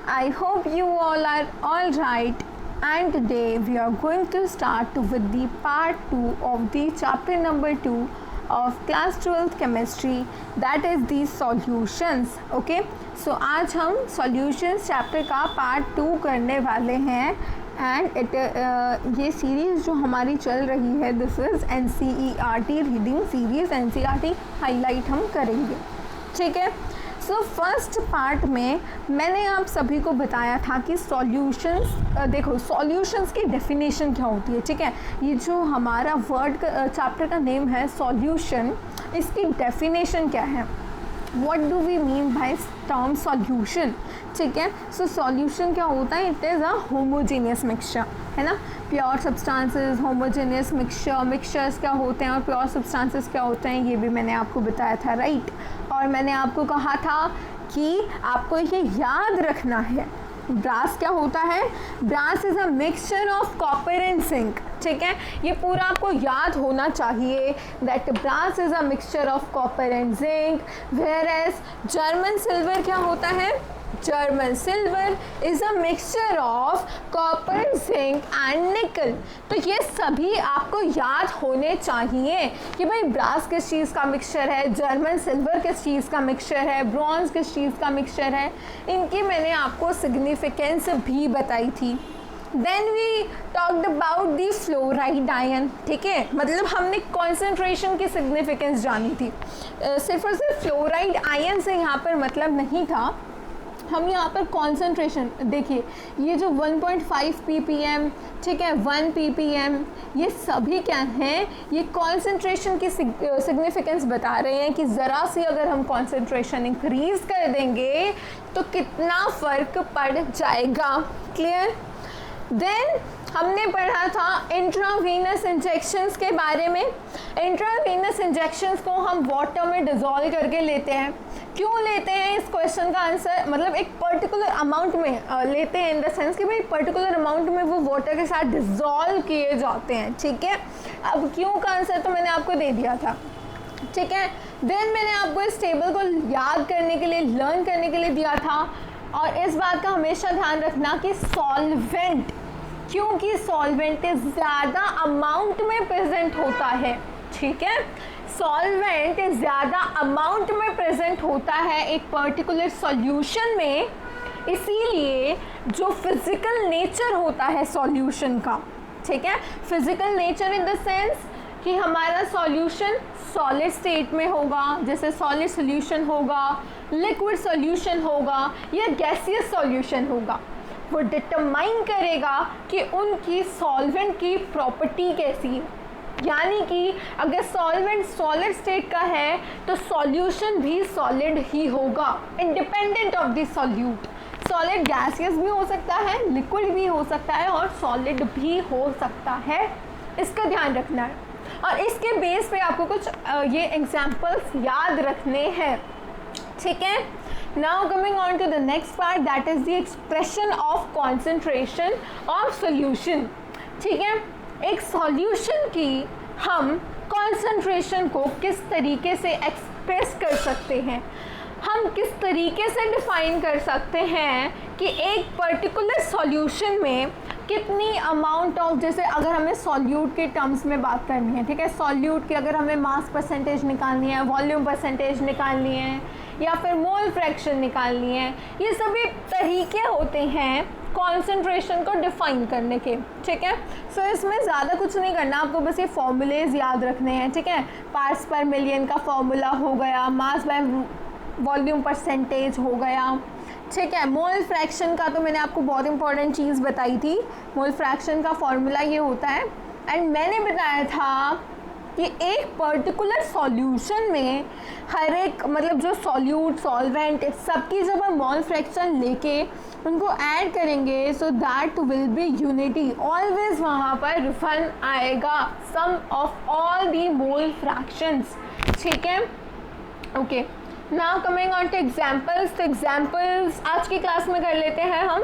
I hope you all are all right, and today we are going to start with the part 2 of the chapter number 2 of class 12th chemistry, that is the solutions. Okay, so आज हम solutions chapter का part 2 करने वाले हैं and ये series जो हमारी चल रही है this is NCERT reading series, NCERT highlight हम करेंगे. ठीक है, सो फर्स्ट पार्ट में मैंने आप सभी को बताया था कि सॉल्यूशंस, देखो सॉल्यूशंस की डेफिनेशन क्या होती है. ठीक है, ये जो हमारा वर्ड का चैप्टर का नेम है सॉल्यूशन, इसकी डेफिनेशन क्या है, what do we mean by term solution. ठीक है, सो सॉल्यूशन क्या होता है, it is a homogeneous mixture, है ना. Pure substances, homogeneous mixture, mixtures क्या होते हैं और प्योर सब्सटेंसेस क्या होते हैं, ये भी मैंने आपको बताया था, राइट. और मैंने आपको कहा था कि आपको ये याद रखना है, ब्रास क्या होता है, brass is a mixture of copper and zinc. ठीक है, ये पूरा आपको याद होना चाहिए that brass is a mixture of copper and zinc. Whereas German silver क्या होता है, German silver is a mixture of copper, zinc and nickel. तो ये सभी आपको याद होने चाहिए कि भाई ब्रास किस चीज़ का मिक्सचर है, जर्मन सिल्वर किस चीज़ का मिक्सचर है, ब्रॉन्ज किस चीज़ का मिक्सचर है. इनकी मैंने आपको सिग्निफिकेंस भी बताई थी. Then we talked about the fluoride ion. ठीक है, मतलब हमने कॉन्सेंट्रेशन की सिग्निफिकेंस जानी थी. सिर्फ और सिर्फ फ्लोराइड आयन से यहाँ पर मतलब नहीं था, हम यहाँ पर कॉन्सेंट्रेशन देखिए, ये जो 1.5 ppm, ठीक है, 1 ppm, ये सभी क्या हैं, ये कॉन्सेंट्रेशन की सिग्निफिकेंस बता रहे हैं कि ज़रा सी अगर हम कॉन्सेंट्रेशन इंक्रीज़ कर देंगे तो कितना फ़र्क पड़ जाएगा. क्लियर. देन हमने पढ़ा था इंट्रावीनस इंजेक्शंस के बारे में. इंट्रावीनस इंजेक्शंस को हम वाटर में डिज़ोल्व करके लेते हैं. क्यों लेते हैं, इस क्वेश्चन का आंसर मतलब एक पर्टिकुलर अमाउंट में लेते हैं इन द सेंस कि भाई पर्टिकुलर अमाउंट में वो वाटर के साथ डिज़ोल्व किए जाते हैं. ठीक है, अब क्यों का आंसर तो मैंने आपको दे दिया था. ठीक है, देन मैंने आपको इस टेबल को याद करने के लिए, लर्न करने के लिए दिया था. और इस बात का हमेशा ध्यान रखना कि सॉल्वेंट, क्योंकि सॉल्वेंट ज़्यादा अमाउंट में प्रेजेंट होता है. ठीक है, सॉल्वेंट ज़्यादा अमाउंट में प्रेजेंट होता है एक पर्टिकुलर सॉल्यूशन में, इसीलिए जो फिज़िकल नेचर होता है सॉल्यूशन का, ठीक है, physical nature in the sense कि हमारा सॉल्यूशन सॉलिड स्टेट में होगा, जैसे सॉलिड सॉल्यूशन होगा, लिक्विड सॉल्यूशन होगा या गैसियस सॉल्यूशन होगा, वो डिटरमाइन करेगा कि उनकी सॉल्वेंट की प्रॉपर्टी कैसी है. यानी कि अगर सॉल्वेंट सॉलिड स्टेट का है तो सॉल्यूशन भी सॉलिड ही होगा, independent of the solute. Solid gaseous भी हो सकता है, लिक्विड भी हो सकता है और सॉलिड भी हो सकता है, इसका ध्यान रखना है. और इसके बेस पे आपको कुछ ये एग्जाम्पल्स याद रखने हैं. ठीक है, now coming on to the next part, that is the expression of concentration of solution. ठीक है, एक सॉल्यूशन की हम कॉन्सेंट्रेशन को किस तरीके से एक्सप्रेस कर सकते हैं, हम किस तरीके से डिफाइन कर सकते हैं कि एक पर्टिकुलर सॉल्यूशन में कितनी अमाउंट ऑफ, जैसे अगर हमें सॉल्यूट के टर्म्स में बात करनी है, ठीक है, सॉल्यूट की अगर हमें मास परसेंटेज निकालनी है, वॉल्यूम परसेंटेज निकालनी है या फिर मोल फ्रैक्शन निकालनी है, ये सभी तरीके होते हैं कॉन्सेंट्रेशन को डिफाइन करने के. ठीक है, सो इसमें ज़्यादा कुछ नहीं करना, आपको बस ये फॉर्मूलेज याद रखने हैं. ठीक है, पार्ट्स पर मिलियन का फॉर्मूला हो गया, मास बाय वॉल्यूम परसेंटेज हो गया. ठीक है, मोल फ्रैक्शन का तो मैंने आपको बहुत इंपॉर्टेंट चीज़ बताई थी. मोल फ्रैक्शन का फॉर्मूला ये होता है, एंड मैंने बताया था कि एक पर्टिकुलर सॉल्यूशन में हर एक, मतलब जो सॉल्यूट, सॉल्वेंट, सबकी जब हम मोल फ्रैक्शन लेके उनको ऐड करेंगे so that will be unity. Always वहाँ पर रिफन आएगा, sum of all the mole fractions. ठीक है, okay. Now coming on to examples. तो एग्जाम्पल्स आज की क्लास में कर लेते हैं हम,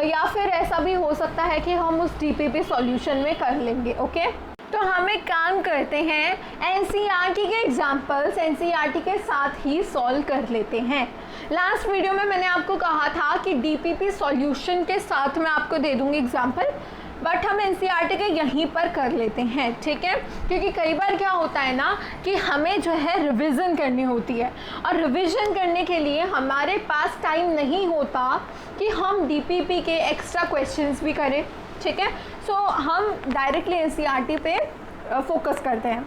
या फिर ऐसा भी हो सकता है कि हम उस DPP सॉल्यूशन में कर लेंगे. ओके, तो हम एक काम करते हैं, एनसीईआरटी के एग्जाम्पल्स एनसीईआरटी के साथ ही सॉल्व कर लेते हैं। लास्ट वीडियो में मैंने आपको कहा था कि डीपीपी सॉल्यूशन के साथ मैं आपको दे दूंगी एग्जाम्पल, बट हम एनसीईआरटी के यहीं पर कर लेते हैं, ठीक है। क्योंकि कई बार क्या होता है ना कि हमें जो है रिवीजन करनी होती है, और रिवीजन करने के लिए हमारे पास टाइम नहीं होता कि हम डीपीपी के एक्स्ट्रा क्वेश्चंस भी करें, ठीक है। सो हम डायरेक्टली एनसीईआरटी पे फोकस करते हैं।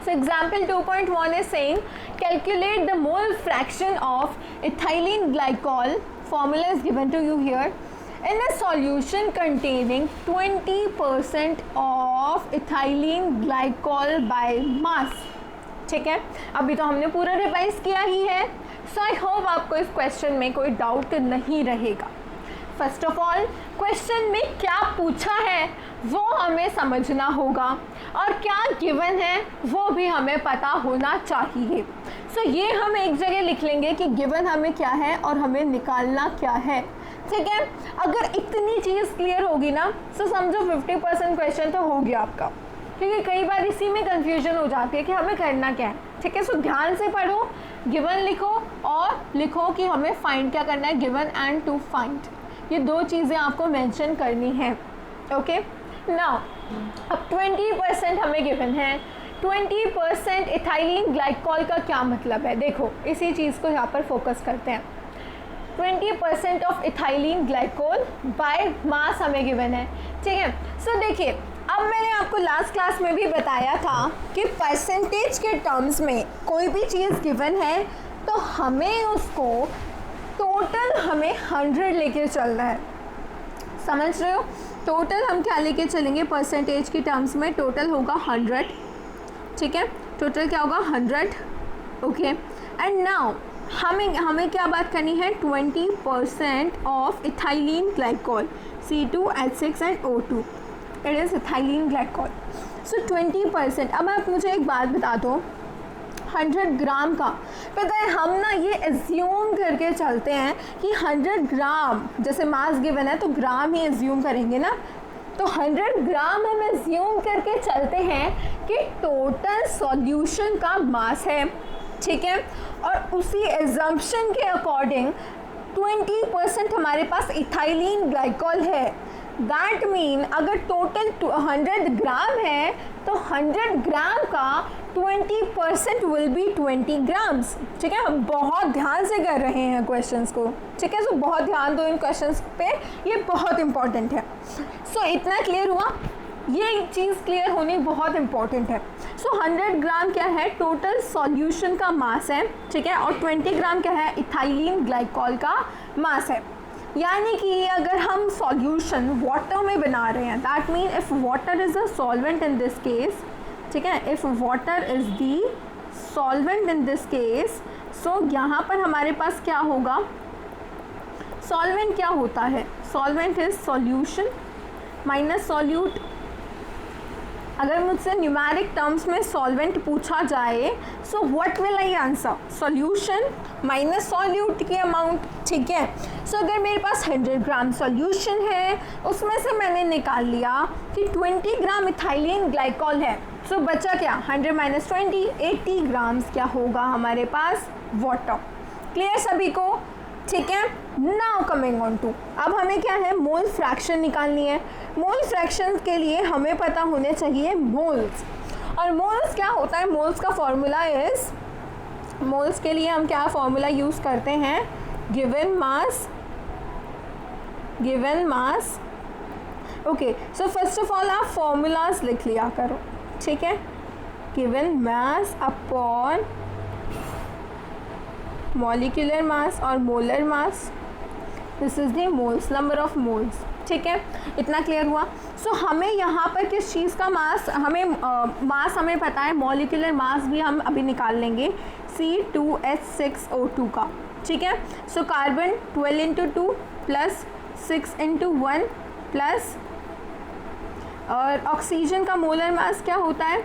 So example 2.1 is saying calculate the mole fraction of ethylene glycol. Formula is given to you here. In a solution containing 20% of ethylene glycol by mass. ठीक है, अभी तो हमने पूरा रिवाइज किया ही है। सो आई होप आपको इस क्वेश्चन में कोई डाउट नहीं रहेगा। फर्स्ट ऑफ ऑल क्वेश्चन में क्या पूछा है वो हमें समझना होगा, और क्या गिवन है वो भी हमें पता होना चाहिए। सो ये हम एक जगह लिख लेंगे कि गिवन हमें क्या है और हमें निकालना क्या है, ठीक है। अगर इतनी चीज़ क्लियर होगी ना तो समझो 50% क्वेश्चन तो हो गया आपका, क्योंकि कई बार इसी में कंफ्यूजन हो जाती है कि हमें करना क्या है, ठीक है। सो ध्यान से पढ़ो, गिवन लिखो और लिखो कि हमें फाइंड क्या करना है, गिवन एंड टू फाइंड, ये दो चीज़ें आपको मेंशन करनी है, ओके। नाउ अब 20% हमें गिवन है, 20% इथाइलिन ग्लाइकोल का क्या मतलब है, देखो इसी चीज़ को यहाँ पर फोकस करते हैं। 20% of ethylene glycol by mass हमें गिवन है, ठीक है। सो देखिए, अब मैंने आपको लास्ट क्लास में भी बताया था कि परसेंटेज के टर्म्स में कोई भी चीज़ गिवन है तो हमें उसको टोटल हमें 100 लेके चलना है, समझ रहे हो। टोटल हम क्या लेके चलेंगे परसेंटेज के टर्म्स में, टोटल होगा 100, ठीक है। टोटल क्या होगा 100, ओके। एंड नाउ हमें क्या बात करनी है, 20% of ethylene glycol C2H6 and O2, it is ethylene glycol. So 20%। अब आप मुझे एक बात बता दो, 100 ग्राम का पता है, हम ना ये एज्यूम करके चलते हैं कि 100 ग्राम, जैसे मास गिवन है तो ग्राम ही एज्यूम करेंगे ना, तो 100 ग्राम हम एज्यूम करके चलते हैं कि टोटल सॉल्यूशन का मास है, ठीक है। और उसी एजम्पशन के अकॉर्डिंग 20% हमारे पास इथाइलिन ग्लाइकोल है। दैट मीन अगर टोटल 100 ग्राम है तो 100 ग्राम का 20% विल बी 20 ग्राम्स, ठीक है। हम बहुत ध्यान से कर रहे हैं क्वेश्चंस को, ठीक है। सो बहुत ध्यान दो इन क्वेश्चंस पे, ये बहुत इंपॉर्टेंट है। सो इतना क्लियर हुआ, ये चीज़ क्लियर होनी बहुत इंपॉर्टेंट है। सो 100 ग्राम क्या है, टोटल सॉल्यूशन का मास है, ठीक है। और 20 ग्राम क्या है, इथाइलिन ग्लाइकोल का मास है। यानी कि अगर हम सॉल्यूशन वाटर में बना रहे हैं, that mean if water is a solvent in this case, ठीक है, if water is the solvent in this case, so यहाँ पर हमारे पास क्या होगा, सॉल्वेंट क्या होता है, solvent is solution minus solute. अगर मुझसे न्यूमेरिक टर्म्स में सॉल्वेंट पूछा जाए, so what will I answer, solution minus solute की अमाउंट, ठीक है। सो अगर मेरे पास 100 ग्राम सॉल्यूशन है, उसमें से मैंने निकाल लिया कि 20 ग्राम इथाइलिन ग्लाइकोल है, सो बचा क्या, 100 माइनस 20, 80 ग्राम्स क्या होगा हमारे पास, वाटर। क्लियर सभी को, ठीक है। नाउ कमिंग ऑन टू, अब हमें क्या है, मोल फ्रैक्शन निकालनी है। मोल फ्रैक्शन के लिए हमें पता होने चाहिए मोल्स, और मोल्स क्या होता है, मोल्स का फॉर्मूला इज, मोल्स के लिए हम क्या फॉर्मूला यूज़ करते हैं, given mass, okay. So first of all आप फॉर्मूलाज लिख लिया करो, ठीक है। Given mass upon molecular mass और molar mass, this is the moles, number of moles, ठीक है। इतना क्लियर हुआ। सो हमें यहाँ पर किस चीज़ का मास, हमें मास हमें पता है, मॉलिक्यूलर मास भी हम अभी निकाल लेंगे, C2H6O2 का, ठीक है। सो कार्बन 12 × 2 प्लस 6 × 1 प्लस, और ऑक्सीजन का मोलर मास क्या होता है,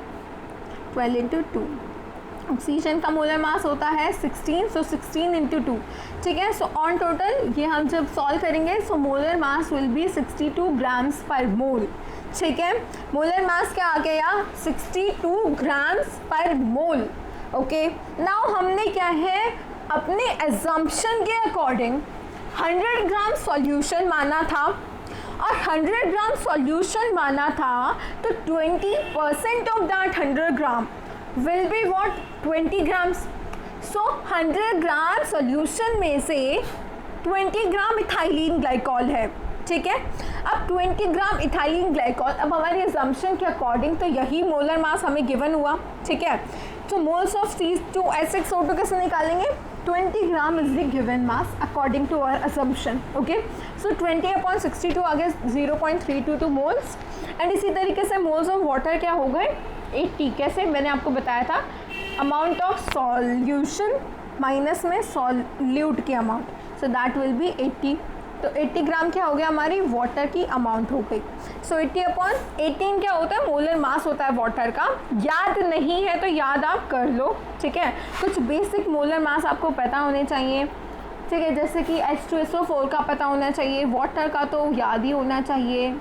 12 × 2, ऑक्सीजन का मोलर मास होता है 16, सो 16 × 2, ठीक है। सो ऑन टोटल ये हम जब सॉल्व करेंगे, so molar mass will be 62 grams पर मोल, ठीक है, मोलर मास क्या आ गया 62 ग्राम्स पर मोल। ओके, नाउ हमने क्या है अपने एजम्पशन के अकॉर्डिंग 100 ग्राम सॉल्यूशन माना था, और 100 ग्राम सॉल्यूशन माना था तो 20% of that 100 gram will be what 20 grams. So 100 gram solution में से 20 ग्राम इथाइलिन ग्लाइकॉल है। ठीक है, अब 20 ग्राम इथाइलिन ग्लाइकॉल, अब हमारी अजम्पशन के अकॉर्डिंग तो यही मोलर मास हमें गिवन हुआ। ठीक है, तो मोल्स ऑफ C2H6O2 कैसे निकालेंगे, 20 gram is the given mass according to our assumption. Okay, so 20/62 आ गया 0.322 मोल्स। एंड इसी तरीके से मोल्स ऑफ वाटर क्या हो गए 80। कैसे, मैंने आपको बताया था अमाउंट ऑफ सॉल्यूशन माइनस में सॉल्यूट की amount, so that will B 80। तो 80 ग्राम क्या हो गया हमारी वाटर की अमाउंट हो गई। सो 80/18 क्या होता है मोलर मास होता है वाटर का। याद नहीं है तो याद आप कर लो। ठीक है, कुछ बेसिक मोलर मास आपको पता होने चाहिए। ठीक है, जैसे कि H2SO4 का पता होना चाहिए, वाटर का तो याद ही होना चाहिए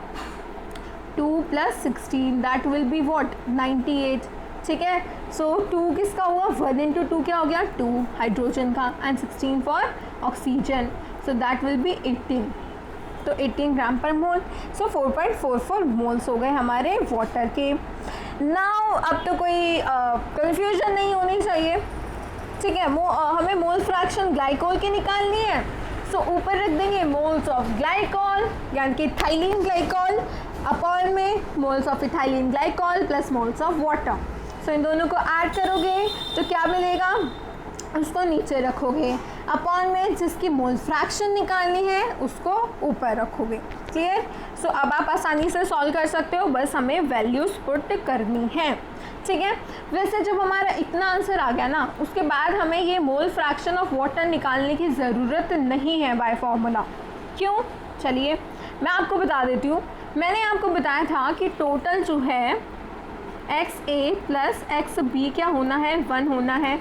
2 + 16 दैट विल बी व्हाट 98। ठीक है, सो 2 किसका हुआ 1 × 2 क्या हो गया 2 हाइड्रोजन का, and 16 for oxygen, so that will B 18। तो 18 ग्राम पर मोल, सो 4.44 मोल्स हो गए हमारे वाटर के। नाउ अब तो कोई कंफ्यूजन नहीं होनी चाहिए। ठीक है, हमें मोल फ्रैक्शन ग्लाइकोल की निकालनी है, सो ऊपर रख देंगे मोल्स ऑफ ग्लाइकोल यानी कि इथाइलिन ग्लाइकोल अपॉन में moles of ethylene glycol plus moles of water. So इन दोनों को ऐड करोगे तो क्या मिलेगा, उसको नीचे रखोगे, अपॉन में जिसकी मोल फ्रैक्शन निकालनी है उसको ऊपर रखोगे। क्लियर, सो अब आप आसानी से सॉल्व कर सकते हो, बस हमें वैल्यूज पुट करनी है। ठीक है, वैसे जब हमारा इतना आंसर आ गया ना, उसके बाद हमें ये मोल फ्रैक्शन ऑफ वाटर निकालने की ज़रूरत नहीं है बाय फॉर्मूला। क्यों, चलिए मैं आपको बता देती हूँ। मैंने आपको बताया था कि टोटल जो है XA + XB क्या होना है 1 होना है,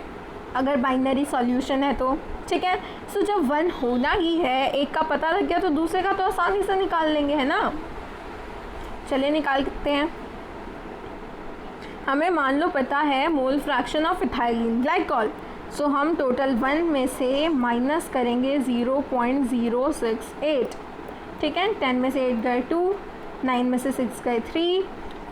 अगर बाइनरी सॉल्यूशन है तो। ठीक है, सो जब 1 होना ही है, एक का पता लग गया तो दूसरे का तो आसानी से निकाल लेंगे, है ना। चलिए निकालते हैं। हमें मान लो पता है mole fraction of ethylene glycol, so हम टोटल 1 में से माइनस करेंगे 0.068। ठीक है, 10 में से 8 गए 2, 9 में से 6 गए 3।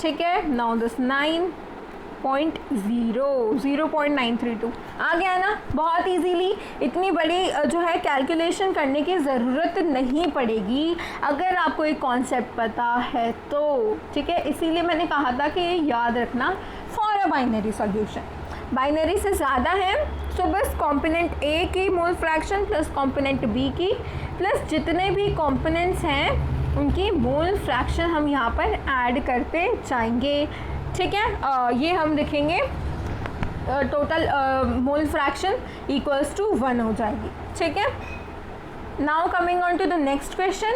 ठीक है, नाउ दिस 0.932 आ गया ना, बहुत इजीली। इतनी बड़ी जो है कैलकुलेशन करने की ज़रूरत नहीं पड़ेगी अगर आपको एक कॉन्सेप्ट पता है तो। ठीक है, इसीलिए मैंने कहा था कि याद रखना for a binary solution, binary से ज़्यादा है तो बस कॉम्पोनेंट A की mole fraction plus component B की प्लस जितने भी कॉम्पोनेंट्स हैं उनकी मोल फ्रैक्शन हम यहाँ पर ऐड करते जाएंगे। ठीक है, ये हम लिखेंगे total mole fraction equals to 1 हो जाएगी। ठीक है, now coming on to the next question.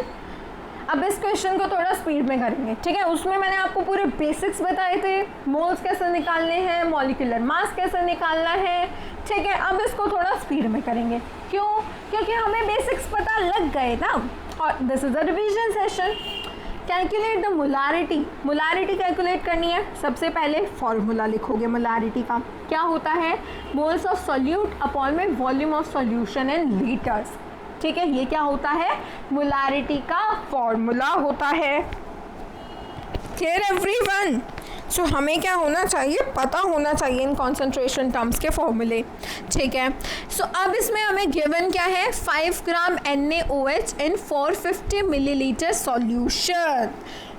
अब इस क्वेश्चन को थोड़ा स्पीड में करेंगे। ठीक है, उसमें मैंने आपको पूरे बेसिक्स बताए थे, मोल्स कैसे निकालने हैं, मॉलिक्यूलर मास कैसे निकालना है। ठीक है, अब इसको थोड़ा स्पीड में करेंगे। क्यों, क्योंकि हमें बेसिक्स पता लग गए ना, और this is the revision session. Calculate the molarity, molarity calculate करनी है। सबसे पहले फॉर्मूला लिखोगे मोलारिटी का, क्या होता है मोल्स ऑफ सॉल्यूट अपॉन में volume of solution in litres. ठीक है, ये क्या होता है मोलारिटी का फॉर्मूला होता है। क्लियर एवरीवन, सो हमें क्या होना चाहिए, पता होना चाहिए इन कॉन्सेंट्रेशन टर्म्स के फॉर्मूले। ठीक है, सो अब इसमें हमें गिवन क्या है 5 ग्राम NaOH इन 450 मिलीलीटर सॉल्यूशन।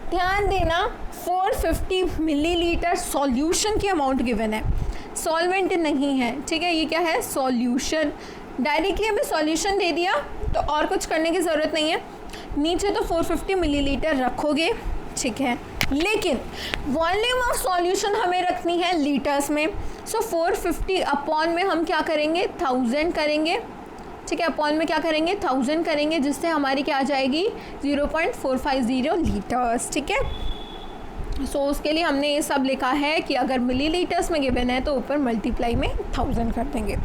ध्यान देना 450 मिलीलीटर सॉल्यूशन की अमाउंट गिवन है, सॉल्वेंट नहीं है। ठीक है, ये क्या है सॉल्यूशन, डायरेक्टली हमें सॉल्यूशन दे दिया तो और कुछ करने की ज़रूरत नहीं है। नीचे तो 450 मिलीलीटर रखोगे, ठीक है, लेकिन वॉल्यूम ऑफ सॉल्यूशन हमें रखनी है लीटर्स में। सो 450 अपॉन में हम क्या करेंगे 1000 करेंगे। ठीक है, अपॉन में क्या करेंगे 1000 करेंगे, जिससे हमारी क्या आ जाएगी 0.450 लीटर्स। ठीक है, सो उसके लिए हमने ये सब लिखा है कि अगर मिलीलीटर्स में गिवन है तो ऊपर मल्टीप्लाई में 1000 कर देंगे।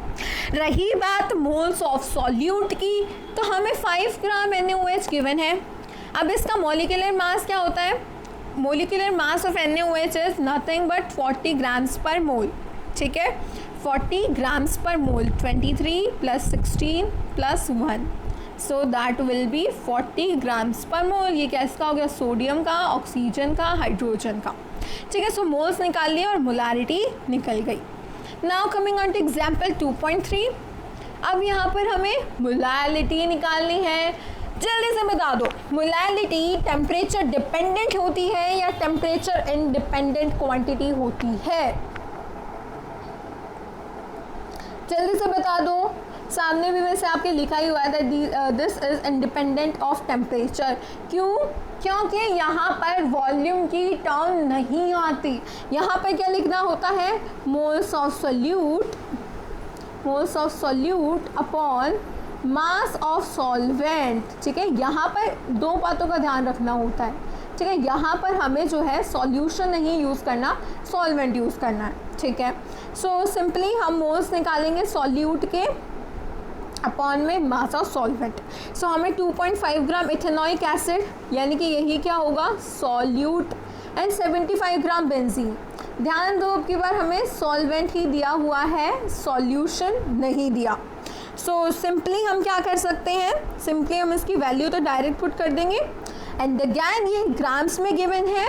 रही बात मोल्स ऑफ सॉल्यूट की, तो हमें 5 ग्राम NaOH गिवन है। अब इसका मॉलिक्यूलर मास क्या होता है molecular mass of NaOH is nothing but 40 grams पर मोल, ठीक है, 40 ग्राम्स पर मोल, 23 + 16 + 1, सो दैट विल बी 40 ग्राम्स पर मोल। ये किसका हो गया? सोडियम का, ऑक्सीजन का, हाइड्रोजन का, ठीक है। सो मोल्स निकाल लिए और मोलारिटी निकल गई। Now coming on to example 2.3। अब यहाँ पर हमें मोलारिटी निकालनी है। जल्दी से बता दो, मोलारिटी टेम्परेचर डिपेंडेंट होती है या टेम्परेचर इंडिपेंडेंट क्वांटिटी होती है? जल्दी से बता दो। सामने भी वैसे आपके लिखा ही हुआ है that this is independent of temperature. क्यों? क्योंकि यहाँ पर वॉल्यूम की टर्म नहीं आती। यहाँ पर क्या लिखना होता है? Moles of solute upon mass of solvent, ठीक है। यहाँ पर दो बातों का ध्यान रखना होता है, ठीक है। यहाँ पर हमें जो है सॉल्यूशन नहीं यूज़ करना, सॉल्वेंट यूज़ करना है, ठीक है। सो सिंपली हम मोल्स निकालेंगे सॉल्यूट के अपॉन में मास ऑफ सॉल्वेंट। सो हमें 2.5 ग्राम इथेनॉइक एसिड, यानी कि यही क्या होगा? Solute, and 75 gram benzene. ध्यान दो, अब की बार हमें सॉल्वेंट ही दिया हुआ है, सॉल्यूशन नहीं दिया। सो सिंपली हम क्या कर सकते हैं? सिंपली हम इसकी वैल्यू तो डायरेक्ट पुट कर देंगे, एंड अगैन ये ग्राम्स में गिवन है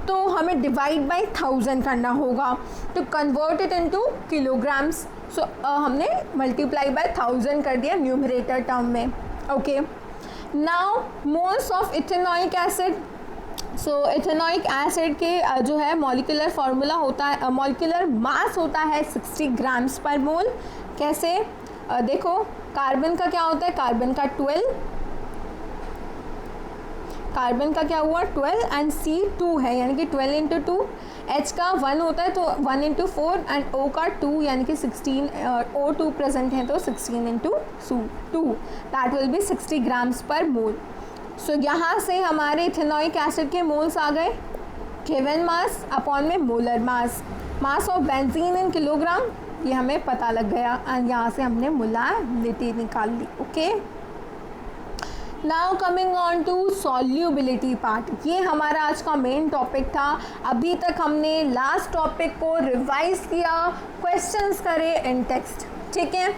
तो हमें डिवाइड बाय 1000 करना होगा to convert it into kilograms. So हमने मल्टीप्लाई बाय 1000 कर दिया न्यूमरेटर टर्म में, okay. Now moles of ethanoic acid. So ethanoic acid के जो है मॉलिक्यूलर फार्मूला होता है, मॉलिक्यूलर मास होता है 60 ग्राम्स पर मोल। कैसे? देखो, कार्बन का क्या होता है? कार्बन का 12, कार्बन का क्या हुआ? 12 एंड C2 है, यानी कि 12 × 2। H का 1 होता है तो 1 × 4, एंड O का 2, यानी कि 16, O2 प्रेजेंट है तो 16 × 2, दैट विल बी 60 ग्राम्स पर मोल। सो यहाँ से हमारे इथेनॉइक एसिड के मोल्स आ गए, गिवन मास अपॉन में molar mass. Mass of benzene in kilogram, ये हमें पता लग गया, एंड यहाँ से हमने मोलारिटी निकाल ली, okay. Now coming on to solubility part. ये हमारा आज का मेन टॉपिक था। अभी तक हमने लास्ट टॉपिक को रिवाइज किया, क्वेश्चंस करे इन टेक्स्ट, ठीक है,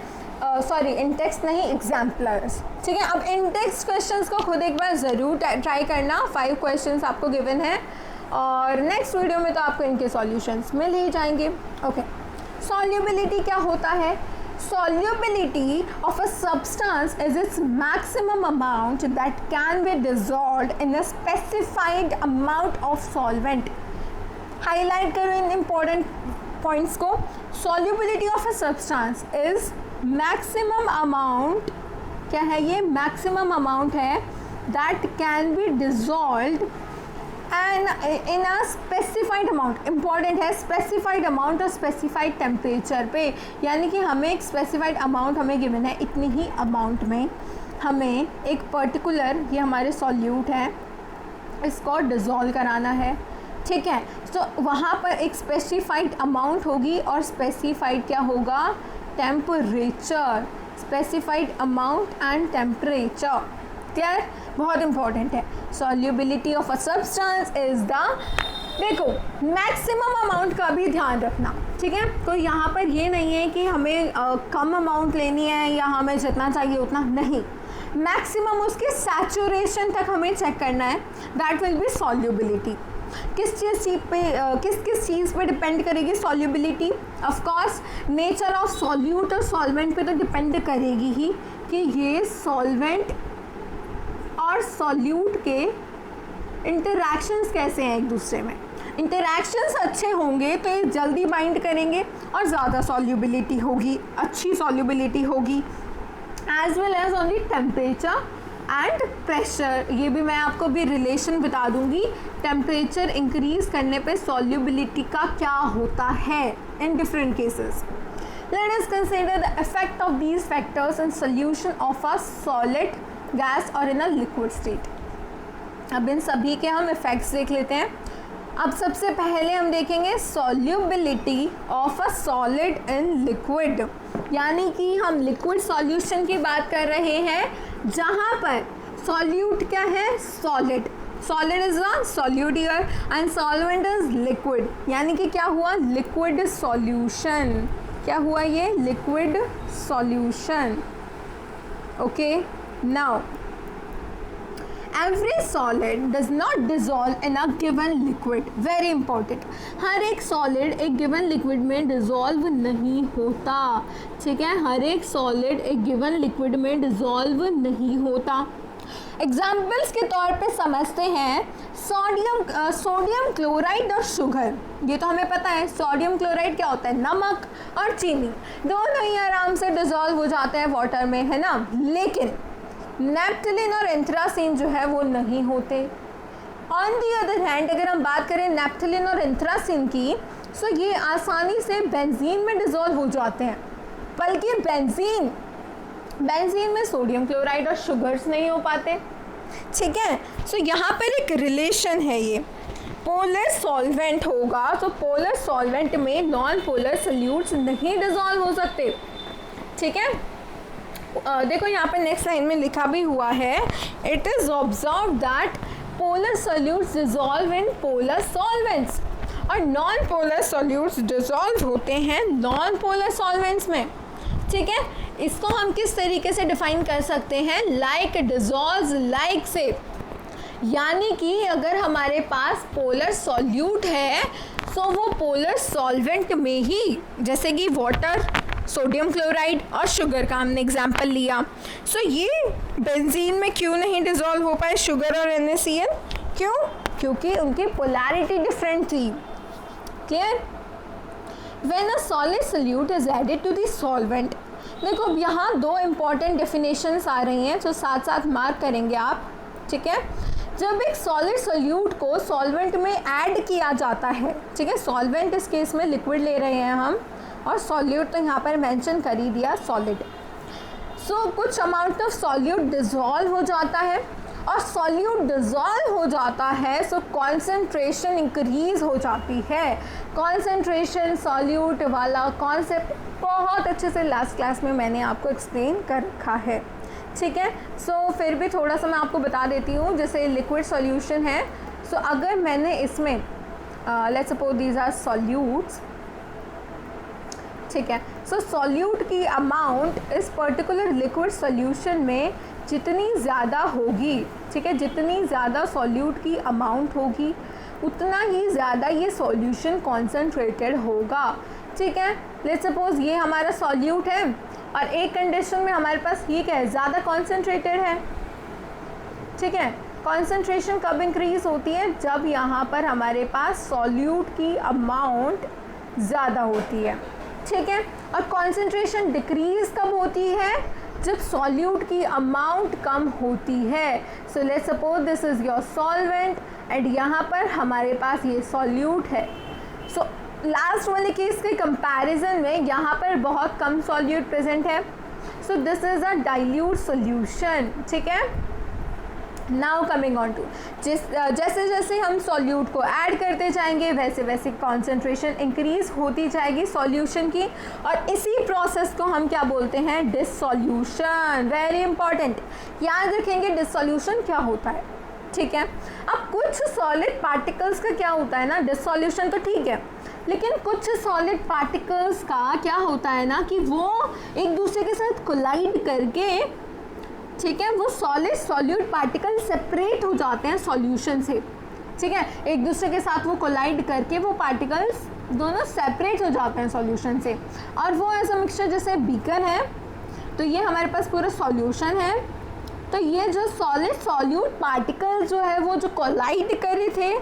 सॉरी इन टेक्स्ट नहीं, एग्जाम्पलर्स, ठीक है। अब इन टेक्स्ट क्वेश्चंस को खुद एक बार ज़रूर ट्राई करना। 5 क्वेश्चंस आपको गिवन है, और नेक्स्ट वीडियो में तो आपको इनके सॉल्यूशंस मिल ही जाएंगे, ओके। सॉल्युबिलिटी क्या होता है? Solubility of a substance is its maximum amount that can be dissolved in a specified amount of solvent. Highlight करो इन important points को। Solubility of a substance is maximum amount, क्या है ये? maximum amount है that can be dissolved and in a specified amount. Important है specified amount और specified temperature पे, यानी कि हमें एक स्पेसिफाइड अमाउंट हमें गिवन है, इतनी ही अमाउंट में हमें एक पर्टिकुलर, ये हमारे सॉल्यूट है, इसको डिज़ोल्व कराना है, ठीक है। तो वहाँ पर एक स्पेसिफाइड अमाउंट होगी और स्पेसिफाइड क्या होगा? Temperature, specified amount and temperature, clear? बहुत इंपॉर्टेंट है। Solubility of a substance is the, देखो मैक्सिमम अमाउंट का भी ध्यान रखना, ठीक है। तो यहाँ पर ये नहीं है कि हमें कम अमाउंट लेनी है या हमें जितना चाहिए उतना, नहीं, मैक्सिमम उसके सैचुरेशन तक हमें चेक करना है, दैट विल बी सॉल्युबिलिटी। किस चीज़ पे डिपेंड करेगी solubility? Of course nature of solute और सॉल्वेंट पे तो डिपेंड करेगी ही कि ये सॉल्वेंट और सॉल्यूट के इंटरैक्शंस कैसे हैं एक दूसरे में। इंटरैक्शंस अच्छे होंगे तो ये जल्दी बाइंड करेंगे और ज़्यादा सॉल्युबिलिटी होगी, अच्छी सॉल्युबिलिटी होगी, as well as on the temperature and pressure. ये भी मैं आपको भी रिलेशन बता दूंगी, टेम्परेचर इंक्रीज करने पे सॉल्युबिलिटी का क्या होता है in different cases. Let us consider the effect of these factors in solution of a solid, gas or in a liquid state. अब इन सभी के हम इफ़ेक्ट्स देख लेते हैं। अब सबसे पहले हम देखेंगे solubility of a solid in liquid, यानी कि हम लिक्विड सॉल्यूशन की बात कर रहे हैं जहाँ पर सॉल्यूट क्या है? Solid. Solid is a solute here and solvent is liquid, यानी कि क्या हुआ, लिक्विड सॉल्यूशन, क्या हुआ ये, liquid solution. Okay, now every solid does not dissolve in a given liquid, very important, हर एक solid एक given liquid में dissolve नहीं होता, ठीक है, हर एक solid एक given liquid में dissolve नहीं होता। एग्जाम्पल्स के तौर पे समझते हैं सोडियम क्लोराइड और शुगर, ये तो हमें पता है, सोडियम क्लोराइड क्या होता है, नमक, और चीनी, दोनों ही आराम से डिजॉल्व हो जाते हैं वाटर में, है ना, लेकिन नेप्थलीन और एंथ्रासीन जो है वो नहीं होते। ऑन दी अदर हैंड अगर हम बात करें नेप्थलीन और एंथ्रासीन की, तो ये आसानी से बेंजीन में डिजॉल्व हो जाते हैं, बल्कि बेंजीन में सोडियम क्लोराइड और शुगर्स नहीं हो पाते, ठीक है। सो यहाँ पर एक रिलेशन है, ये पोलर सॉल्वेंट होगा तो पोलर सॉल्वेंट में नॉन पोलर सोल्यूट्स नहीं डिजॉल्व हो सकते, ठीक है। देखो यहाँ पर नेक्स्ट लाइन में लिखा भी हुआ है, it is observe that polar solutes dissolve in polar solvents, और नॉन पोलर सोल्यूट्स डिजॉल्व होते हैं नॉन पोलर सॉल्वेंट्स में, ठीक है। इसको हम किस तरीके से डिफाइन कर सकते हैं, लाइक डिजॉल्व्स लाइक से, यानी कि अगर हमारे पास पोलर सॉल्यूट है तो वो पोलर सॉल्वेंट में ही, जैसे कि वाटर, सोडियम क्लोराइड और शुगर का हमने एग्जाम्पल लिया, सो ये बेंजीन में क्यों नहीं डिजॉल्व हो पाए शुगर और NaCl, क्यों, क्योंकि उनकी पोलैरिटी डिफरेंट थी, clear. When a solid solute is added to the solvent, देखो अब यहाँ दो इंपॉर्टेंट डेफिनेशंस आ रही हैं जो साथ साथ मार्क करेंगे आप, ठीक है। जब एक सॉलिड सोल्यूट को सॉल्वेंट में ऐड किया जाता है, ठीक है, सॉल्वेंट इस केस में लिक्विड ले रहे हैं हम, और सॉल्यूट तो यहाँ पर मेंशन कर ही दिया सॉलिड, सो कुछ अमाउंट ऑफ सॉल्यूट डिजॉल्व हो जाता है, और सॉल्यूट डिजॉल्व हो जाता है सो कॉन्सेंट्रेशन इंक्रीज हो जाती है। कॉन्सेंट्रेशन सॉल्यूट वाला कॉन्सेप्ट बहुत अच्छे से लास्ट क्लास में मैंने आपको एक्सप्लेन कर रखा है, ठीक है। सो फिर भी थोड़ा सा मैं आपको बता देती हूँ, जैसे लिक्विड सॉल्यूशन है, सो अगर मैंने इसमें let's suppose these are solutes, ठीक है, सो सॉल्यूट की अमाउंट इस पर्टिकुलर लिक्विड सॉल्यूशन में जितनी ज़्यादा होगी, ठीक है, जितनी ज़्यादा सॉल्यूट की अमाउंट होगी उतना ही ज़्यादा ये सॉल्यूशन कॉन्सेंट्रेटेड होगा, ठीक है। लेट्स सपोज ये हमारा सॉल्यूट है और एक कंडीशन में हमारे पास ये क्या है, ज़्यादा कॉन्सेंट्रेटेड है, ठीक है। कॉन्सेंट्रेशन कब इंक्रीज होती है, जब यहाँ पर हमारे पास सॉल्यूट की अमाउंट ज़्यादा होती है, ठीक है। और कॉन्सेंट्रेशन डिक्रीज कब होती है, जब सॉल्यूट की अमाउंट कम होती है। So let's suppose this is your solvent and यहाँ पर हमारे पास ये सॉल्यूट है, सो लास्ट वाले केस के कंपैरिजन में यहाँ पर बहुत कम सॉल्यूट प्रेजेंट है, so this is a dilute solution, ठीक है। नाउ कमिंग ऑन टू, जैसे जैसे हम सॉल्यूट को ऐड करते जाएंगे वैसे वैसे कॉन्सेंट्रेशन इंक्रीज होती जाएगी सॉल्यूशन की, और इसी प्रोसेस को हम क्या बोलते हैं, डिसॉल्यूशन। वेरी इंपॉर्टेंट, याद रखेंगे डिसॉल्यूशन क्या होता है, ठीक है। अब कुछ सॉलिड पार्टिकल्स का क्या होता है ना, डिसॉल्यूशन तो ठीक है, लेकिन कुछ सॉलिड पार्टिकल्स का क्या होता है ना कि वो एक दूसरे के साथ कोलाइड करके, ठीक है, वो सॉलिड सॉल्यूट पार्टिकल सेपरेट हो जाते हैं सॉल्यूशन से, ठीक है, एक दूसरे के साथ वो कोलाइड करके वो पार्टिकल्स दोनों सेपरेट हो जाते हैं सॉल्यूशन से, और वो ऐसा मिक्सचर जैसे बीकर है, तो ये हमारे पास पूरा सॉल्यूशन है, तो ये जो सॉलिड सॉल्यूट पार्टिकल जो है वो जो कोलाइड कर रहे थे,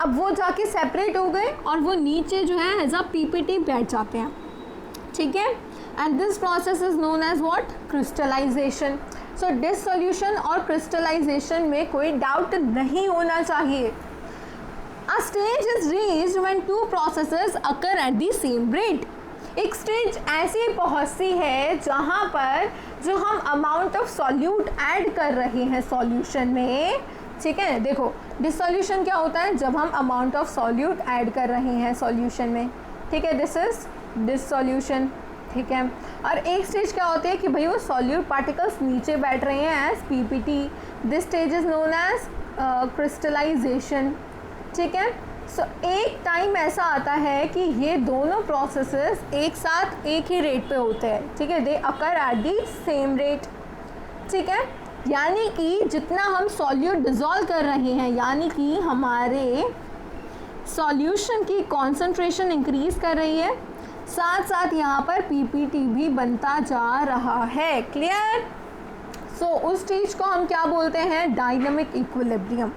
अब वो जाके सेपरेट हो गए और वो नीचे जो है एज अ पीपीटी बैठ जाते हैं, ठीक है। And this process is known as what, crystallisation. So dissolution और क्रिस्टलाइजेशन में कोई डाउट नहीं होना चाहिए। A stage is reached when two processes occur at the same rate. एक स्टेज ऐसी पहुंचती है जहां पर जो हम अमाउंट ऑफ सॉल्यूट ऐड कर रहे हैं सॉल्यूशन में, ठीक है। देखो डिसॉल्यूशन क्या होता है, जब हम अमाउंट ऑफ सॉल्यूट ऐड कर रहे हैं सॉल्यूशन में, ठीक है, दिस इज डिसॉल्यूशन। ठीक है। और एक स्टेज क्या होती है कि भाई वो सॉल्यूट पार्टिकल्स नीचे बैठ रहे हैं as PPT, this stage is known as crystallisation, ठीक है। सो एक टाइम ऐसा आता है कि ये दोनों प्रोसेसेस एक साथ एक ही रेट पे होते हैं, ठीक है, they occur at the same rate, ठीक है। यानी कि जितना हम सॉल्यूट डिज़ोल्व कर रहे हैं, यानी कि हमारे सॉल्यूशन की कॉन्सेंट्रेशन इंक्रीज कर रही है, साथ साथ यहाँ पर पीपीटी भी बनता जा रहा है। क्लियर? सो उस स्टेज को हम क्या बोलते हैं? डायनामिक इक्विलिब्रियम,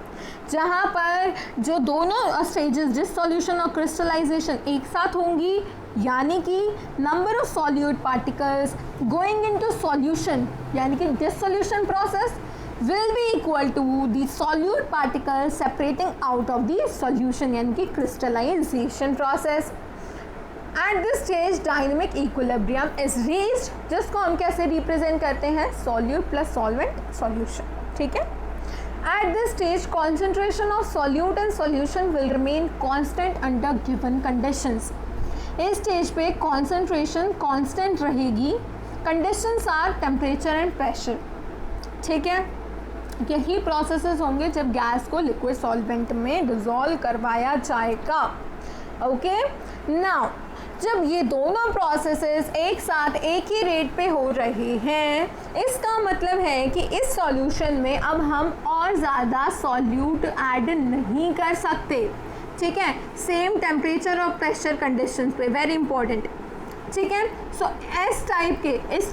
जहाँ पर जो दोनों स्टेजेस डिसोल्यूशन और क्रिस्टलाइजेशन एक साथ होंगी, यानी कि number of solute particles going into solution, यानी कि dissolution process will be equal to the solute particles separating out of the solution, यानी कि crystallization process. At this stage dynamic equilibrium is reached, जिसको हम कैसे represent करते हैं? solute plus solvent solution, ठीक है। At this stage concentration of solute and solution will remain constant under given conditions. इस स्टेज पे concentration constant रहेगी, conditions are temperature and pressure, ठीक है। यही प्रोसेसेस होंगे जब गैस को लिक्विड सॉल्वेंट में डिज़ोल्व करवाया जाएगा। ओके, नाउ जब ये दोनों प्रोसेसेस एक साथ एक ही रेट पे हो रहे हैं, इसका मतलब है कि इस सॉल्यूशन में अब हम और ज़्यादा सॉल्यूट ऐड नहीं कर सकते, ठीक है, सेम टेम्परेचर और प्रेशर कंडीशंस पे, वेरी इंपॉर्टेंट, ठीक है। सो इस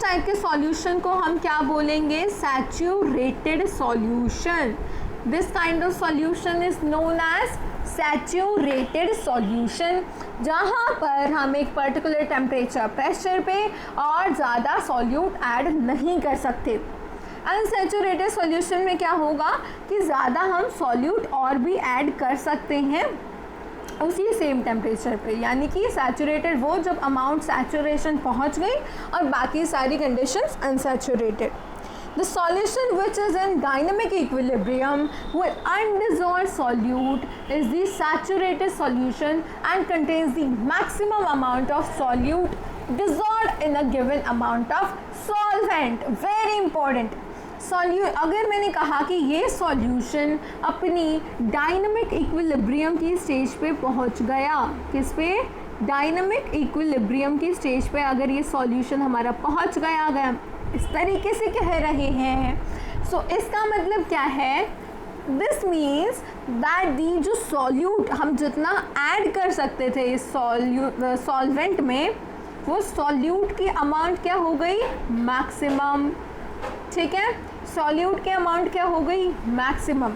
टाइप के सॉल्यूशन को हम क्या बोलेंगे? Saturated solution. This kind of solution is known as saturated solution, जहाँ पर हम एक पर्टिकुलर टेम्परेचर प्रेशर पे और ज़्यादा सॉल्यूट ऐड नहीं कर सकते। अनसैचुरेटेड सॉल्यूशन में क्या होगा कि ज़्यादा हम सॉल्यूट और भी ऐड कर सकते हैं उसी सेम टेम्परेचर पे, यानी कि सैचुरेटेड वो जब अमाउंट सैचुरेशन पहुंच गई और बाकी सारी conditions unsaturated. The solution which is in dynamic equilibrium with undissolved solute is the saturated solution and contains the maximum amount of solute dissolved in a given amount of solvent. Very important. अगर मैंने कहा कि ये solution अपनी dynamic equilibrium की stage पे पहुंच गया, किस पे? डायनामिक इक्विलिब्रियम की स्टेज पे अगर ये सॉल्यूशन हमारा पहुंच गया इस तरीके से कह रहे हैं, सो इसका मतलब क्या है? दिस मीन्स दैट दी जो सॉल्यूट हम जितना ऐड कर सकते थे इस सॉल्वेंट में, वो सॉल्यूट की अमाउंट क्या हो गई? मैक्सिमम, ठीक है। सॉल्यूट की अमाउंट क्या हो गई? Maximum.